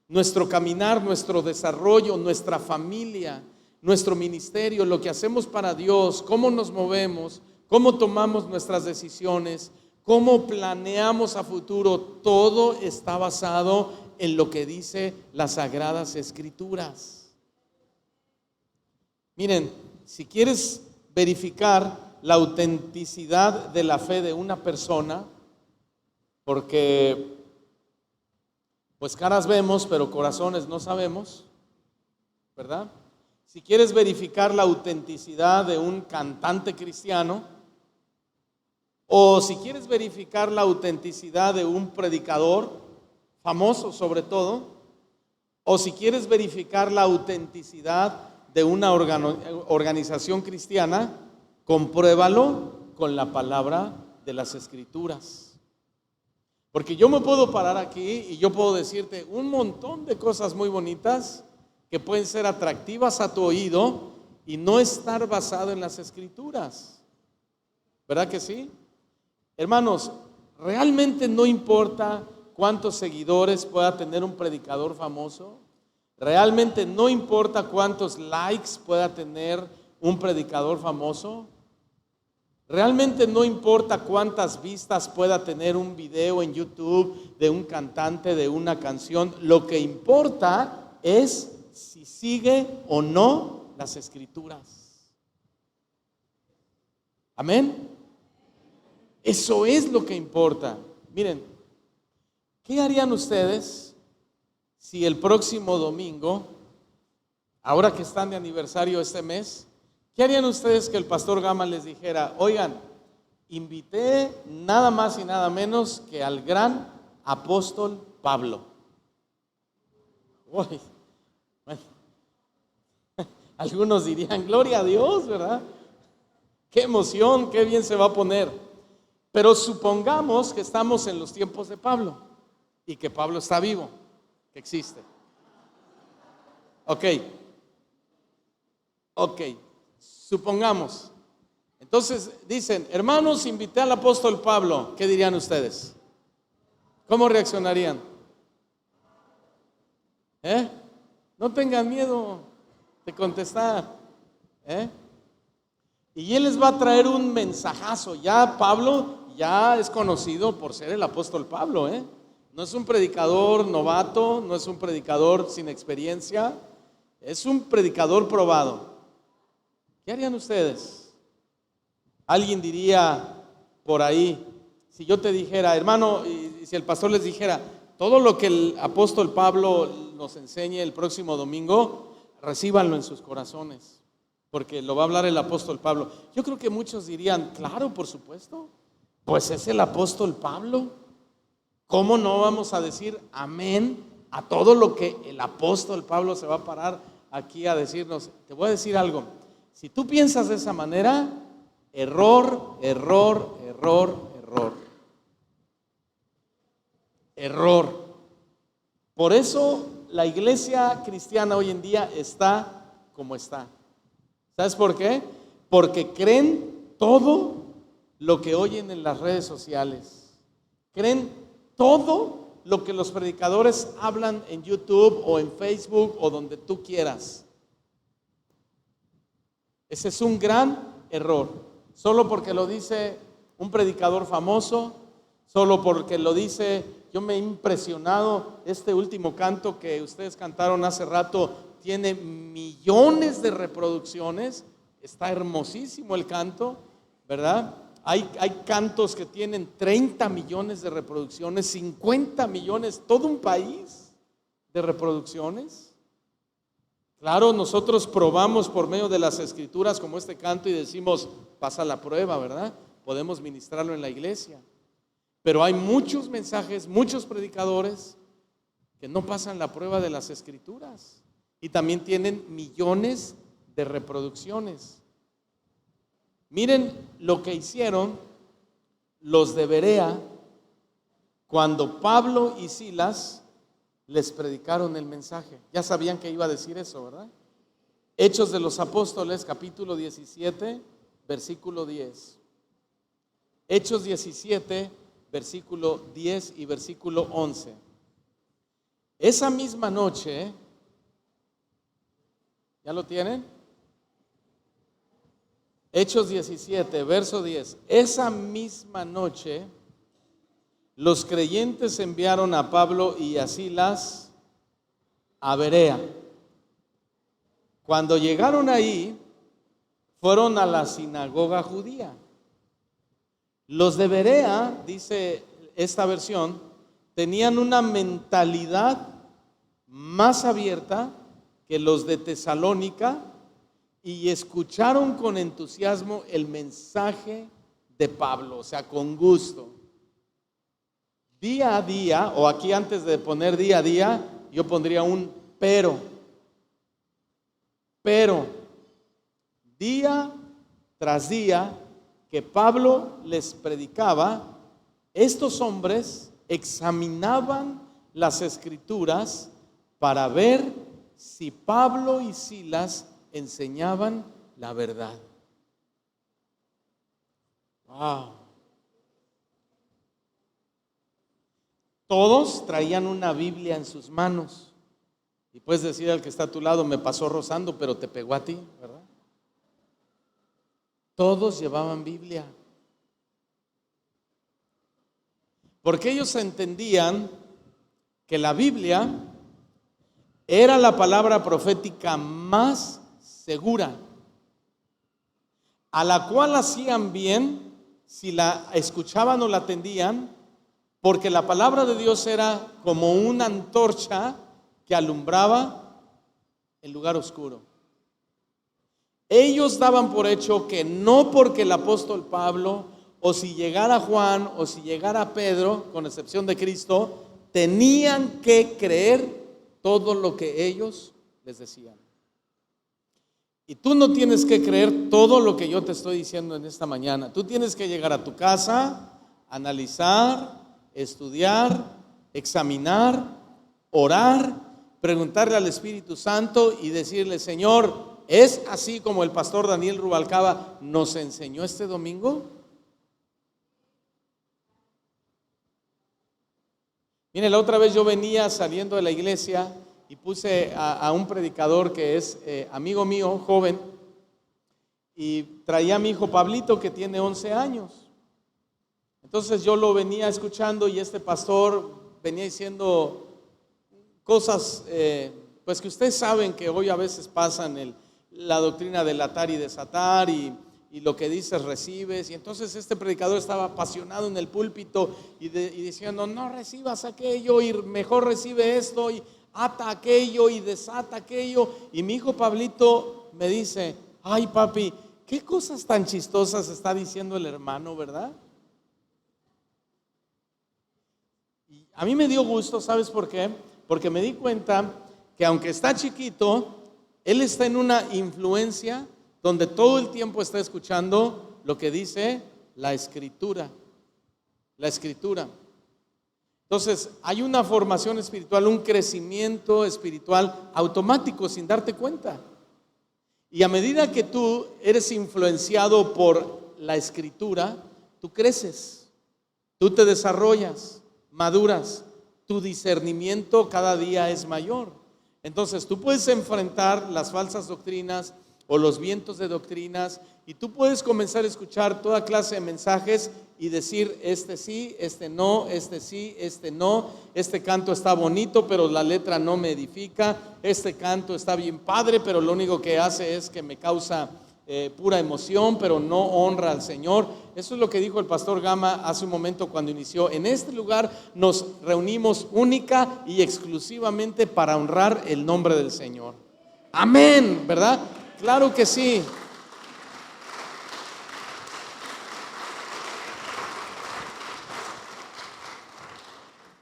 nuestro caminar, nuestro desarrollo, nuestra familia, nuestro ministerio, lo que hacemos para Dios, cómo nos movemos, cómo tomamos nuestras decisiones, cómo planeamos a futuro, todo está basado en lo que dice las Sagradas Escrituras. Miren, si quieres verificar la autenticidad de la fe de una persona, porque pues caras vemos, pero corazones no sabemos, ¿verdad? Si quieres verificar la autenticidad de un cantante cristiano, o si quieres verificar la autenticidad de un predicador famoso sobre todo, o si quieres verificar la autenticidad de una organización cristiana, compruébalo con la palabra de las Escrituras. Porque yo me puedo parar aquí y yo puedo decirte un montón de cosas muy bonitas que pueden ser atractivas a tu oído y no estar basado en las Escrituras. ¿Verdad que sí? Hermanos, realmente no importa cuántos seguidores pueda tener un predicador famoso. Realmente no importa cuántos likes pueda tener un predicador famoso. Realmente no importa cuántas vistas pueda tener un video en YouTube de un cantante, de una canción. Lo que importa es si sigue o no las Escrituras. Amén. Eso es lo que importa. Miren, ¿qué harían ustedes si el próximo domingo, ahora que están de aniversario este mes, qué harían ustedes que el pastor Gama les dijera: oigan, invité nada más y nada menos que al gran apóstol Pablo? Uy, bueno, algunos dirían gloria a Dios, ¿verdad? Qué emoción, qué bien se va a poner. Pero supongamos que estamos en los tiempos de Pablo y que Pablo está vivo, que existe. Ok, supongamos. Entonces dicen: hermanos, invité al apóstol Pablo. ¿Qué dirían ustedes? ¿Cómo reaccionarían? No tengan miedo de contestar. Y él les va a traer un mensajazo. Ya Pablo ya es conocido por ser el apóstol Pablo, No es un predicador novato, no es un predicador sin experiencia, es un predicador probado. ¿Qué harían ustedes? Alguien diría por ahí, si yo te dijera, hermano, y si el pastor les dijera, todo lo que el apóstol Pablo nos enseñe el próximo domingo, recíbanlo en sus corazones, porque lo va a hablar el apóstol Pablo. Yo creo que muchos dirían: claro, por supuesto, pues es el apóstol Pablo. ¿Cómo no vamos a decir amén a todo lo que el apóstol Pablo se va a parar aquí a decirnos? Te voy a decir algo: si tú piensas de esa manera, error. Por eso la iglesia cristiana hoy en día está como está. ¿Sabes por qué? Porque creen todo lo que oyen en las redes sociales. Creen todo lo que los predicadores hablan en YouTube o en Facebook o donde tú quieras. Ese es un gran error. Solo porque lo dice un predicador famoso, solo porque lo dice. Yo me he impresionado, este último canto que ustedes cantaron hace rato tiene millones de reproducciones. Está hermosísimo el canto, ¿verdad? Hay cantos que tienen 30 millones de reproducciones, 50 millones, todo un país de reproducciones. Claro, nosotros probamos por medio de las escrituras como este canto y decimos, pasa la prueba, ¿verdad? Podemos ministrarlo en la iglesia. Pero hay muchos mensajes, muchos predicadores que no pasan la prueba de las escrituras y también tienen millones de reproducciones. Miren lo que hicieron los de Berea cuando Pablo y Silas les predicaron el mensaje. Ya sabían que iba a decir eso, ¿verdad? Hechos de los Apóstoles, capítulo 17, versículo 10. Hechos 17, versículo 10 y versículo 11. Esa misma noche, ¿ya lo tienen? Hechos 17, verso 10. Esa misma noche, los creyentes enviaron a Pablo y a Silas a Berea. Cuando llegaron ahí, fueron a la sinagoga judía. Los de Berea, dice esta versión, tenían una mentalidad más abierta que los de Tesalónica y escucharon con entusiasmo el mensaje de Pablo, o sea, con gusto. Día a día, o aquí antes de poner día a día, yo pondría un pero. Pero, día tras día que Pablo les predicaba, estos hombres examinaban las escrituras para ver si Pablo y Silas enseñaban la verdad. Wow. Todos traían una Biblia en sus manos. Y puedes decir al que está a tu lado, me pasó rozando, pero te pegó a ti, ¿verdad? Todos llevaban Biblia. Porque ellos entendían que la Biblia era la palabra profética más segura, a la cual hacían bien si la escuchaban o la atendían, porque la palabra de Dios era como una antorcha que alumbraba el lugar oscuro. Ellos daban por hecho que no porque el apóstol Pablo, o si llegara Juan, o si llegara Pedro, con excepción de Cristo, tenían que creer todo lo que ellos les decían. Y tú no tienes que creer todo lo que yo te estoy diciendo en esta mañana. Tú tienes que llegar a tu casa, analizar, estudiar, examinar, orar, preguntarle al Espíritu Santo y decirle, Señor, ¿es así como el pastor Daniel Rubalcaba nos enseñó este domingo? Mire, la otra vez yo venía saliendo de la iglesia y puse a un predicador que es amigo mío, joven, y traía a mi hijo Pablito que tiene 11 años. Entonces yo lo venía escuchando y este pastor venía diciendo cosas pues que ustedes saben que hoy a veces pasan la doctrina del atar y desatar y lo que dices recibes. Y entonces este predicador estaba apasionado en el púlpito y diciendo, no recibas aquello y mejor recibe esto y ata aquello y desata aquello. Y mi hijo Pablito me dice, ay papi, qué cosas tan chistosas está diciendo el hermano, ¿verdad? Y a mí me dio gusto, ¿sabes por qué? Porque me di cuenta que aunque está chiquito, él está en una influencia donde todo el tiempo está escuchando lo que dice la Escritura. La Escritura. Entonces, hay una formación espiritual, un crecimiento espiritual automático sin darte cuenta. Y a medida que tú eres influenciado por la Escritura, tú creces, tú te desarrollas, maduras, tu discernimiento cada día es mayor. Entonces, tú puedes enfrentar las falsas doctrinas o los vientos de doctrinas y tú puedes comenzar a escuchar toda clase de mensajes y decir, este sí, este no, este sí, este no, este canto está bonito pero la letra no me edifica, este canto está bien padre pero lo único que hace es que me causa pura emoción pero no honra al Señor. Eso es lo que dijo el pastor Gama hace un momento cuando inició. En este lugar nos reunimos única y exclusivamente para honrar el nombre del Señor. Amén, ¿verdad? Claro que sí.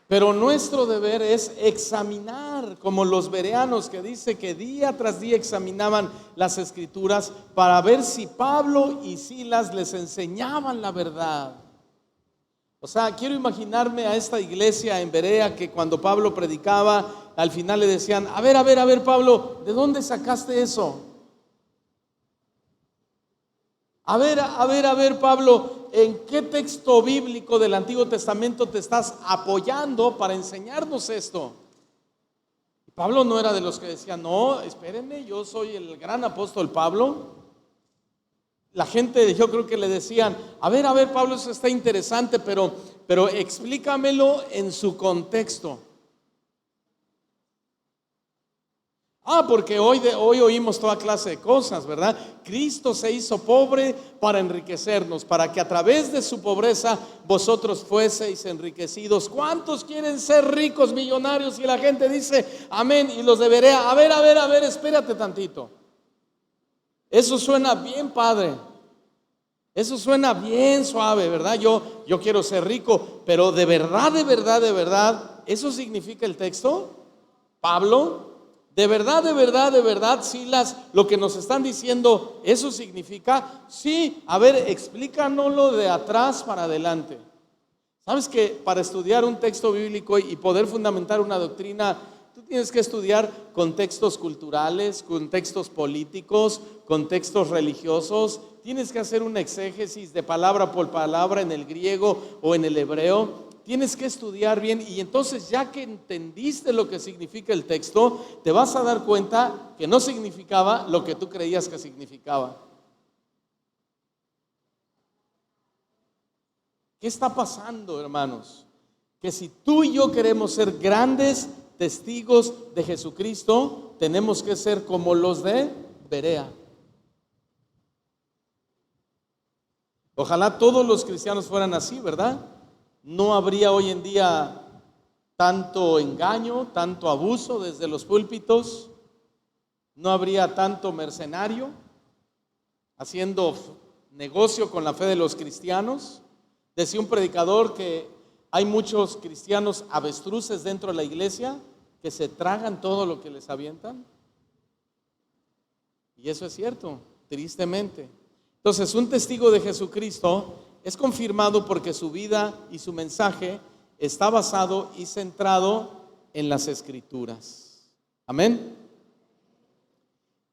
Pero nuestro deber es examinar, como los bereanos, que dice que día tras día examinaban las escrituras para ver si Pablo y Silas les enseñaban la verdad. O sea, quiero imaginarme a esta iglesia en Berea que cuando Pablo predicaba, al final le decían: a ver, Pablo, ¿de dónde sacaste eso? A ver, Pablo, ¿en qué texto bíblico del Antiguo Testamento te estás apoyando para enseñarnos esto? Pablo no era de los que decían: no, espérenme, yo soy el gran apóstol Pablo. La gente, yo creo que le decían: a ver, Pablo, eso está interesante, pero explícamelo en su contexto. Porque hoy oímos toda clase de cosas, ¿verdad? Cristo se hizo pobre para enriquecernos, para que a través de su pobreza vosotros fueseis enriquecidos. ¿Cuántos quieren ser ricos, millonarios? Y la gente dice amén, y los de Berea: a ver, espérate tantito. Eso suena bien padre, eso suena bien suave, ¿verdad? Yo quiero ser rico, pero de verdad, ¿eso significa el texto? Pablo, de verdad, Silas, lo que nos están diciendo, ¿eso significa? Sí. A ver, explícanoslo de atrás para adelante. ¿Sabes que para estudiar un texto bíblico y poder fundamentar una doctrina, tú tienes que estudiar contextos culturales, contextos políticos, contextos religiosos? Tienes que hacer una exégesis de palabra por palabra en el griego o en el hebreo. Tienes que estudiar bien, y entonces, ya que entendiste lo que significa el texto, te vas a dar cuenta que no significaba lo que tú creías que significaba. ¿Qué está pasando, hermanos? Que si tú y yo queremos ser grandes testigos de Jesucristo, tenemos que ser como los de Berea. Ojalá todos los cristianos fueran así, ¿verdad? No habría hoy en día tanto engaño, tanto abuso desde los púlpitos. No habría tanto mercenario haciendo negocio con la fe de los cristianos. Decía un predicador que hay muchos cristianos avestruces dentro de la iglesia que se tragan todo lo que les avientan. Y eso es cierto, tristemente. Entonces, un testigo de Jesucristo es confirmado porque su vida y su mensaje está basado y centrado en las Escrituras. Amén.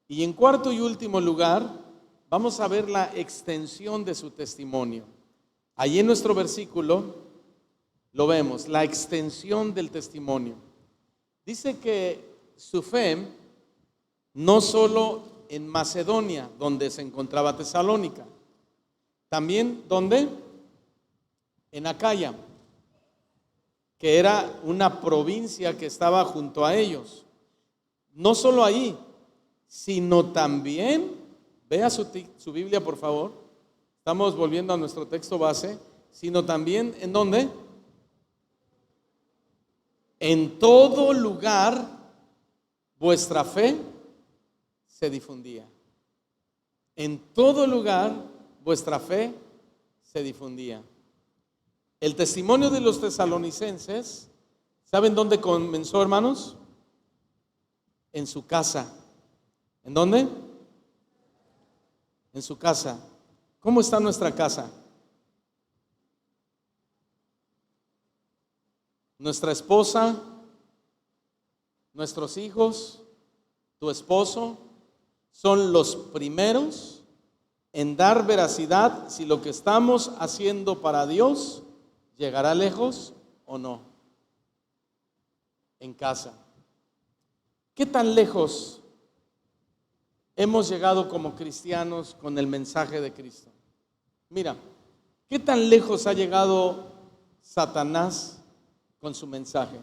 Y en cuarto y último lugar, vamos a ver la extensión de su testimonio. Allí en nuestro versículo lo vemos, la extensión del testimonio. Dice que su fe no solo en Macedonia, donde se encontraba Tesalónica, también, ¿dónde? En Acaya, que era una provincia que estaba junto a ellos. No solo ahí, sino también, vea su Biblia, por favor. Estamos volviendo a nuestro texto base. Sino también, ¿en dónde? En todo lugar vuestra fe se difundía. En todo lugar vuestra fe se difundía. El testimonio de los tesalonicenses, ¿saben dónde comenzó, hermanos? En su casa. ¿En dónde? En su casa. ¿Cómo está nuestra casa? Nuestra esposa, nuestros hijos, tu esposo, son los primeros en dar veracidad si lo que estamos haciendo para Dios llegará lejos o no. En casa. ¿Qué tan lejos hemos llegado como cristianos con el mensaje de Cristo? Mira, ¿qué tan lejos ha llegado Satanás con su mensaje?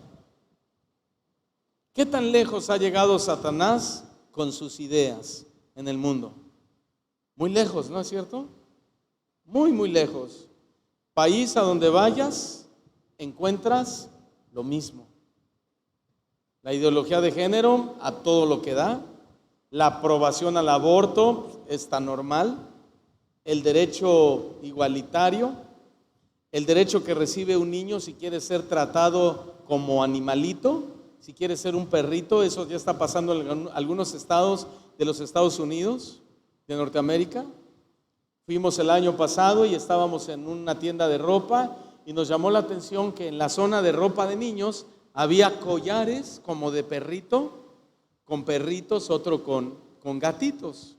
¿Qué tan lejos ha llegado Satanás con sus ideas en el mundo? Muy lejos, ¿no es cierto? Muy, muy lejos. País a donde vayas, encuentras lo mismo. La ideología de género a todo lo que da, la aprobación al aborto está normal, el derecho igualitario, el derecho que recibe un niño si quiere ser tratado como animalito, si quiere ser un perrito. Eso ya está pasando en algunos estados de los Estados Unidos, de Norteamérica. Fuimos el año pasado y estábamos en una tienda de ropa y nos llamó la atención que en la zona de ropa de niños había collares como de perrito, con perritos, otro con gatitos.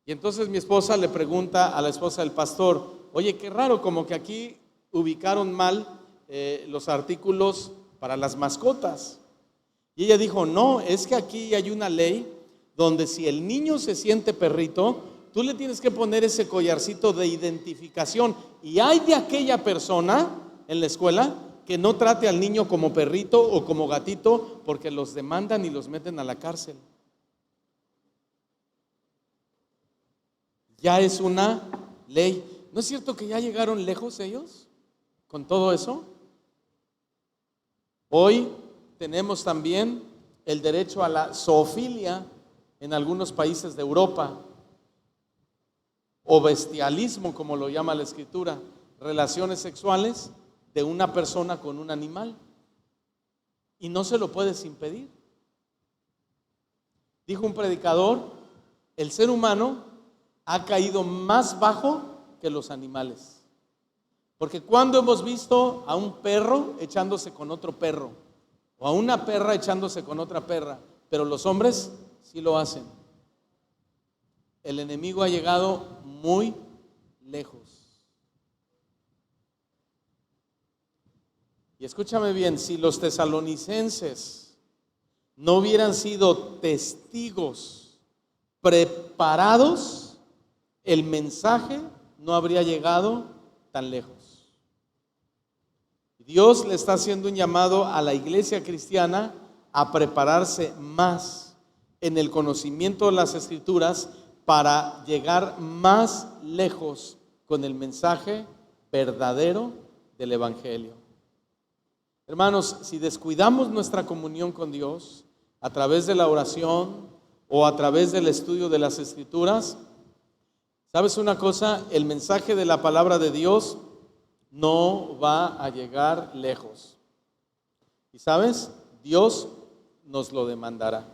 Y entonces mi esposa le pregunta a la esposa del pastor: oye, qué raro, como que aquí ubicaron mal los artículos para las mascotas. Y ella dijo: no, es que aquí hay una ley donde si el niño se siente perrito, tú le tienes que poner ese collarcito de identificación. Y hay de aquella persona en la escuela que no trate al niño como perrito o como gatito, porque los demandan y los meten a la cárcel. Ya es una ley. ¿No es cierto que ya llegaron lejos ellos con todo eso? Hoy tenemos también el derecho a la zoofilia en algunos países de Europa, o bestialismo, como lo llama la Escritura, relaciones sexuales de una persona con un animal, y no se lo puedes impedir. Dijo un predicador: el ser humano ha caído más bajo que los animales, porque cuando hemos visto a un perro echándose con otro perro, o a una perra echándose con otra perra, pero los hombres sí lo hacen. El enemigo ha llegado muy lejos. Y escúchame bien, si los tesalonicenses no hubieran sido testigos preparados, el mensaje no habría llegado tan lejos. Dios le está haciendo un llamado a la iglesia cristiana a prepararse más en el conocimiento de las Escrituras para llegar más lejos con el mensaje verdadero del Evangelio. Hermanos, si descuidamos nuestra comunión con Dios a través de la oración o a través del estudio de las Escrituras, ¿sabes una cosa? El mensaje de la palabra de Dios no va a llegar lejos. ¿Y sabes? Dios nos lo demandará.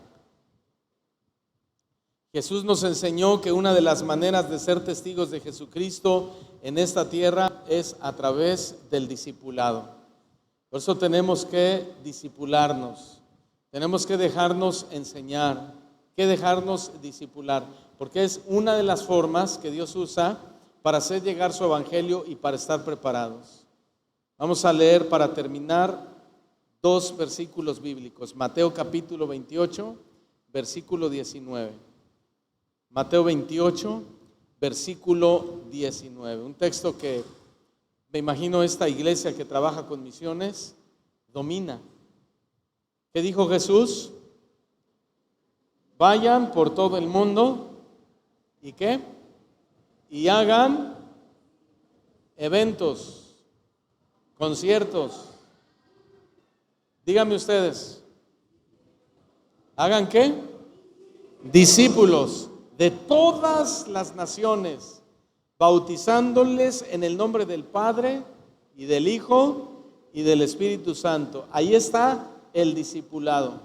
Jesús nos enseñó que una de las maneras de ser testigos de Jesucristo en esta tierra es a través del discipulado. Por eso tenemos que discipularnos, tenemos que dejarnos enseñar, que dejarnos discipular, porque es una de las formas que Dios usa para hacer llegar su evangelio y para estar preparados. Vamos a leer para terminar 2 versículos bíblicos. Mateo capítulo 28, versículo 19. Mateo 28, versículo 19. Un texto que me imagino esta iglesia que trabaja con misiones domina. ¿Qué dijo Jesús? Vayan por todo el mundo ¿y qué? Y hagan eventos, conciertos. Díganme ustedes, ¿hagan qué? Discípulos de todas las naciones, bautizándoles en el nombre del Padre y del Hijo y del Espíritu Santo. Ahí está el discipulado.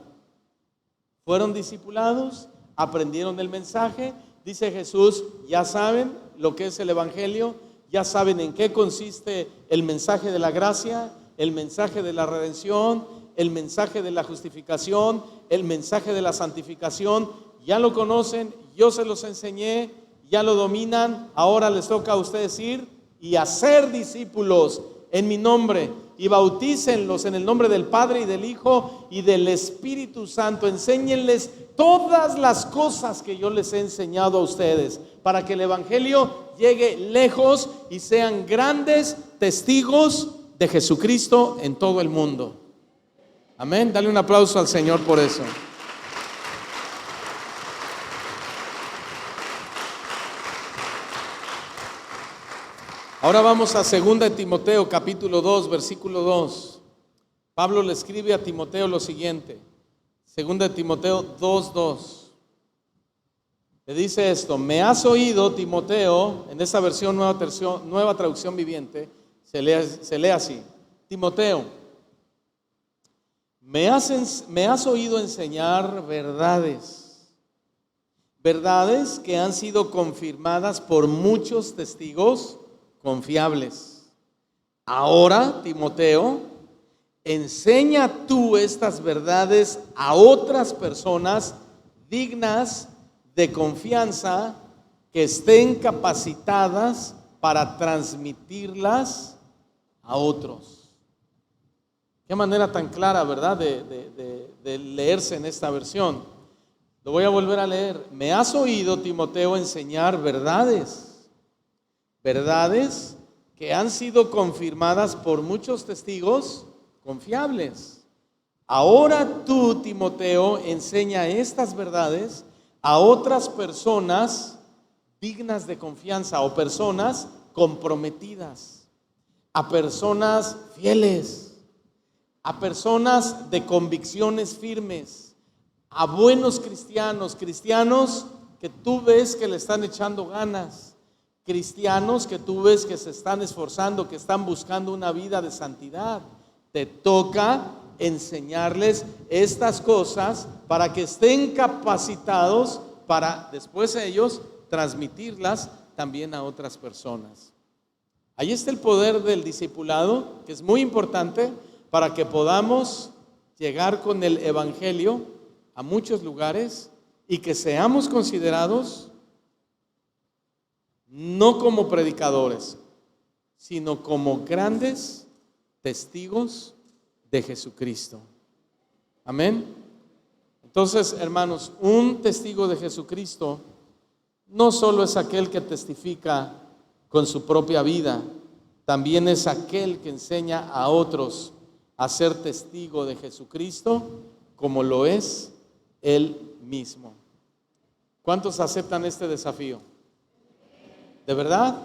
Fueron discipulados, aprendieron el mensaje. Dice Jesús, ya saben lo que es el Evangelio, ya saben en qué consiste el mensaje de la gracia, el mensaje de la redención, el mensaje de la justificación, el mensaje de la santificación. Ya lo conocen, yo se los enseñé, ya lo dominan. Ahora les toca a ustedes ir y hacer discípulos en mi nombre y bautícenlos en el nombre del Padre y del Hijo y del Espíritu Santo. Enséñenles todas las cosas que yo les he enseñado a ustedes para que el Evangelio llegue lejos y sean grandes testigos de Jesucristo en todo el mundo. Amén. Dale un aplauso al Señor por eso. Ahora vamos a 2 Timoteo capítulo 2, versículo 2. Pablo le escribe a Timoteo lo siguiente. 2 Timoteo 2:2. Le dice esto: me has oído, Timoteo. En esta versión, nueva traducción viviente, se lee así: Timoteo, me has oído enseñar verdades que han sido confirmadas por muchos testigos confiables. Ahora, Timoteo, enseña tú estas verdades a otras personas dignas de confianza, que estén capacitadas para transmitirlas a otros. Qué manera tan clara, ¿verdad?, de leerse en esta versión. Lo voy a volver a leer. Me has oído, Timoteo, enseñar verdades que han sido confirmadas por muchos testigos confiables. Ahora tú, Timoteo, enseña estas verdades a otras personas dignas de confianza, o personas comprometidas, a personas fieles, a personas de convicciones firmes, a buenos cristianos que tú ves que le están echando ganas, cristianos que tú ves que se están esforzando, que están buscando una vida de santidad. Te toca enseñarles estas cosas para que estén capacitados para después ellos transmitirlas también a otras personas. Ahí está el poder del discipulado, que es muy importante para que podamos llegar con el evangelio a muchos lugares y que seamos considerados no como predicadores, sino como grandes testigos de Jesucristo. Amén. Entonces, hermanos, un testigo de Jesucristo no solo es aquel que testifica con su propia vida, también es aquel que enseña a otros a ser testigo de Jesucristo como lo es Él mismo. ¿Cuántos aceptan este desafío? ¿De verdad?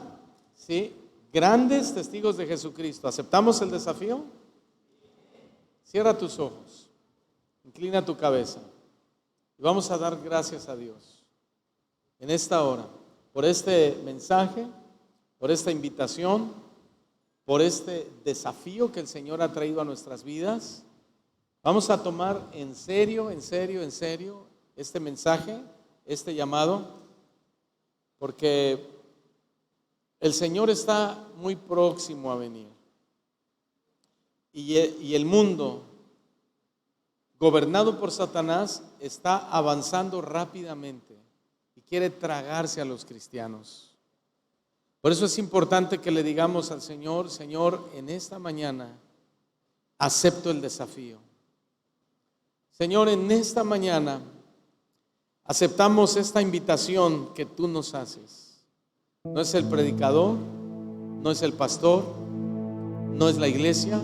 ¿Sí? Grandes testigos de Jesucristo. ¿Aceptamos el desafío? Cierra tus ojos, inclina tu cabeza y vamos a dar gracias a Dios en esta hora por este mensaje, por esta invitación, por este desafío que el Señor ha traído a nuestras vidas. Vamos a tomar en serio este mensaje, este llamado, porque el Señor está muy próximo a venir. Y el mundo, gobernado por Satanás, está avanzando rápidamente y quiere tragarse a los cristianos. Por eso es importante que le digamos al Señor: Señor, en esta mañana acepto el desafío. Señor, en esta mañana aceptamos esta invitación que tú nos haces. No es el predicador, no es el pastor, no es la iglesia,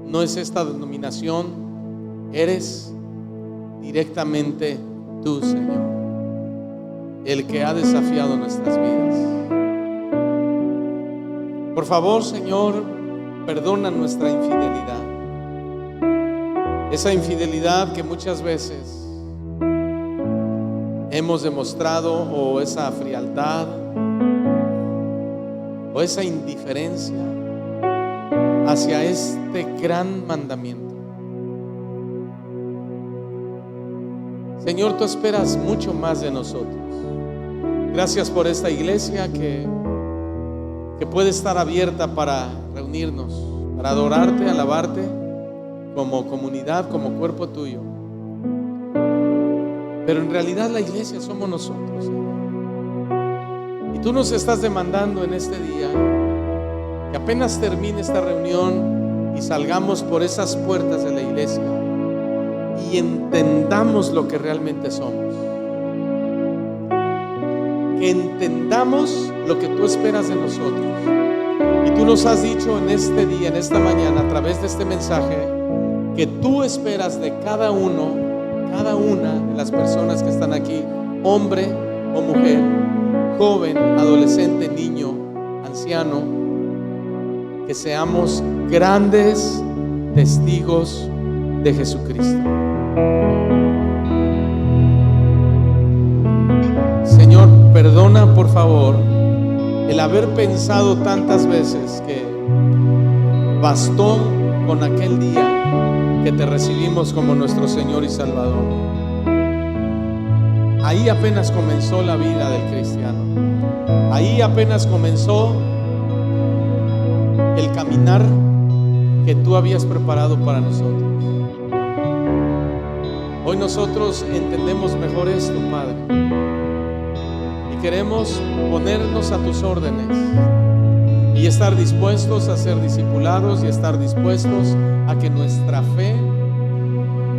no es esta denominación. Eres directamente tú, Señor, el que ha desafiado nuestras vidas. Por favor, Señor, perdona nuestra infidelidad. Esa infidelidad que muchas veces hemos demostrado, o esa frialdad, o esa indiferencia hacia este gran mandamiento. Señor, tú esperas mucho más de nosotros. Gracias por esta iglesia que puede estar abierta para reunirnos, para adorarte, alabarte como comunidad, como cuerpo tuyo. Pero en realidad la iglesia somos nosotros, Señor. Y tú nos estás demandando en este día que apenas termine esta reunión y salgamos por esas puertas de la iglesia y entendamos lo que realmente somos. Que entendamos lo que tú esperas de nosotros. Y tú nos has dicho en este día, en esta mañana, a través de este mensaje, que tú esperas de cada uno, cada una de las personas que están aquí, hombre o mujer, joven, adolescente, niño, anciano, que seamos grandes testigos de Jesucristo. haber pensado tantas veces que bastó con aquel día que te recibimos como nuestro Señor y Salvador. Ahí apenas comenzó la vida del cristiano. Ahí apenas comenzó el caminar que tú habías preparado para nosotros. Hoy nosotros entendemos mejor esto, Padre, y queremos ponernos a tus órdenes y estar dispuestos a ser discipulados y estar dispuestos a que nuestra fe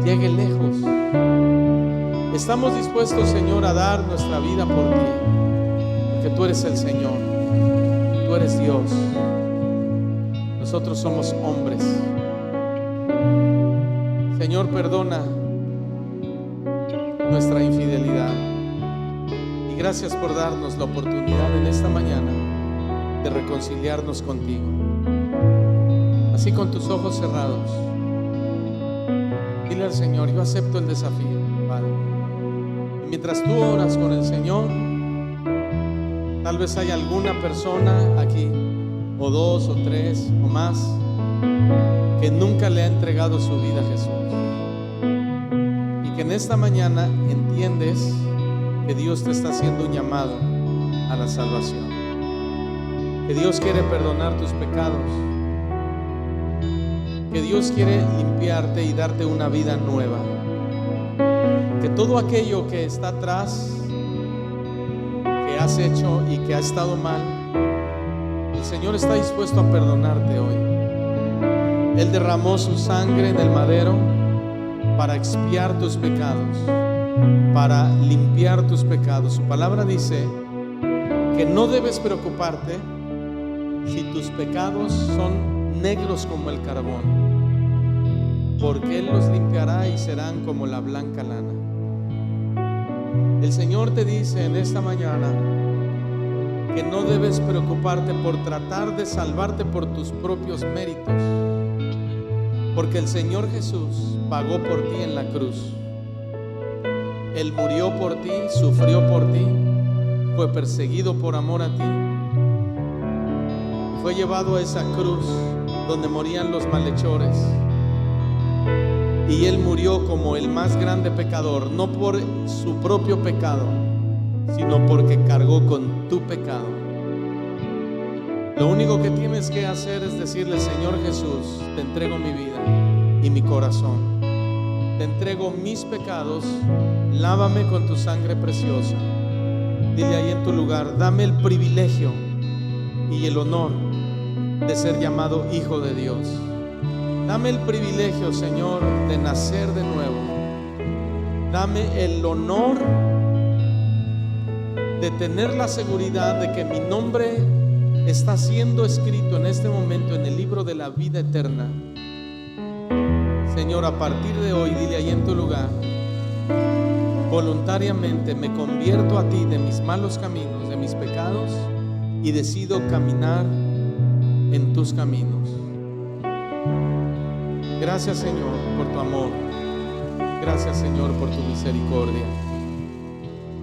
llegue lejos. Estamos dispuestos, Señor, a dar nuestra vida por ti, porque tú eres el Señor, tú eres Dios. Nosotros somos hombres. Señor, perdona nuestra infidelidad y gracias por darnos la oportunidad en esta mañana de reconciliarnos contigo. Así, con tus ojos cerrados, dile al Señor: yo acepto el desafío, Padre. Y mientras tú oras con el Señor, tal vez hay alguna persona aquí, o dos o tres o más, que nunca le ha entregado su vida a Jesús, y que en esta mañana entiendes que Dios te está haciendo un llamado a la salvación, que Dios quiere perdonar tus pecados, que Dios quiere limpiarte y darte una vida nueva, que todo aquello que está atrás, que has hecho y que ha estado mal, el Señor está dispuesto a perdonarte hoy. Él derramó su sangre en el madero para expiar tus pecados, para limpiar tus pecados. Su palabra dice que no debes preocuparte si tus pecados son negros como el carbón, porque Él los limpiará y serán como la blanca lana. El Señor te dice en esta mañana que no debes preocuparte por tratar de salvarte por tus propios méritos, porque el Señor Jesús pagó por ti en la cruz. Él murió por ti, sufrió por ti, fue perseguido por amor a ti, fue llevado a esa cruz donde morían los malhechores, y Él murió como el más grande pecador, no por su propio pecado, sino porque cargó con tu pecado. Lo único que tienes que hacer es decirle: Señor Jesús, te entrego mi vida y mi corazón, te entrego mis pecados, lávame con tu sangre preciosa. Dile ahí en tu lugar: dame el privilegio y el honor de ser llamado hijo de Dios. Dame el privilegio, Señor, de nacer de nuevo. Dame el honor de tener la seguridad de que mi nombre está siendo escrito en este momento en el libro de la vida eterna. Señor, a partir de hoy, dile ahí en tu lugar: voluntariamente me convierto a ti de mis malos caminos, de mis pecados, y decido caminar en tus caminos. Gracias, Señor, por tu amor. Gracias, Señor, por tu misericordia.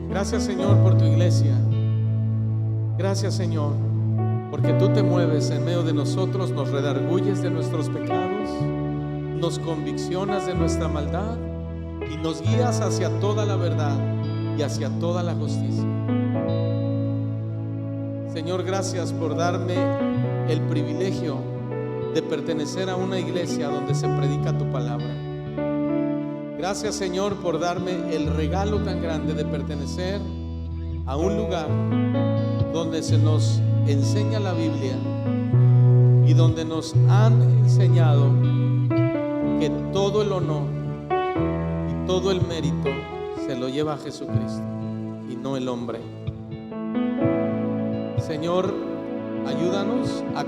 Gracias, Señor, por tu iglesia. Gracias, Señor, porque tú te mueves en medio de nosotros, nos redarguyes de nuestros pecados, nos conviccionas de nuestra maldad y nos guías hacia toda la verdad y hacia toda la justicia. Señor, gracias por darme el privilegio de pertenecer a una iglesia donde se predica tu palabra. Gracias, Señor, por darme el regalo tan grande de pertenecer a un lugar donde se nos enseña la Biblia y donde nos han enseñado que todo el honor y todo el mérito se lo lleva a Jesucristo y no el hombre. Señor, ayúdanos a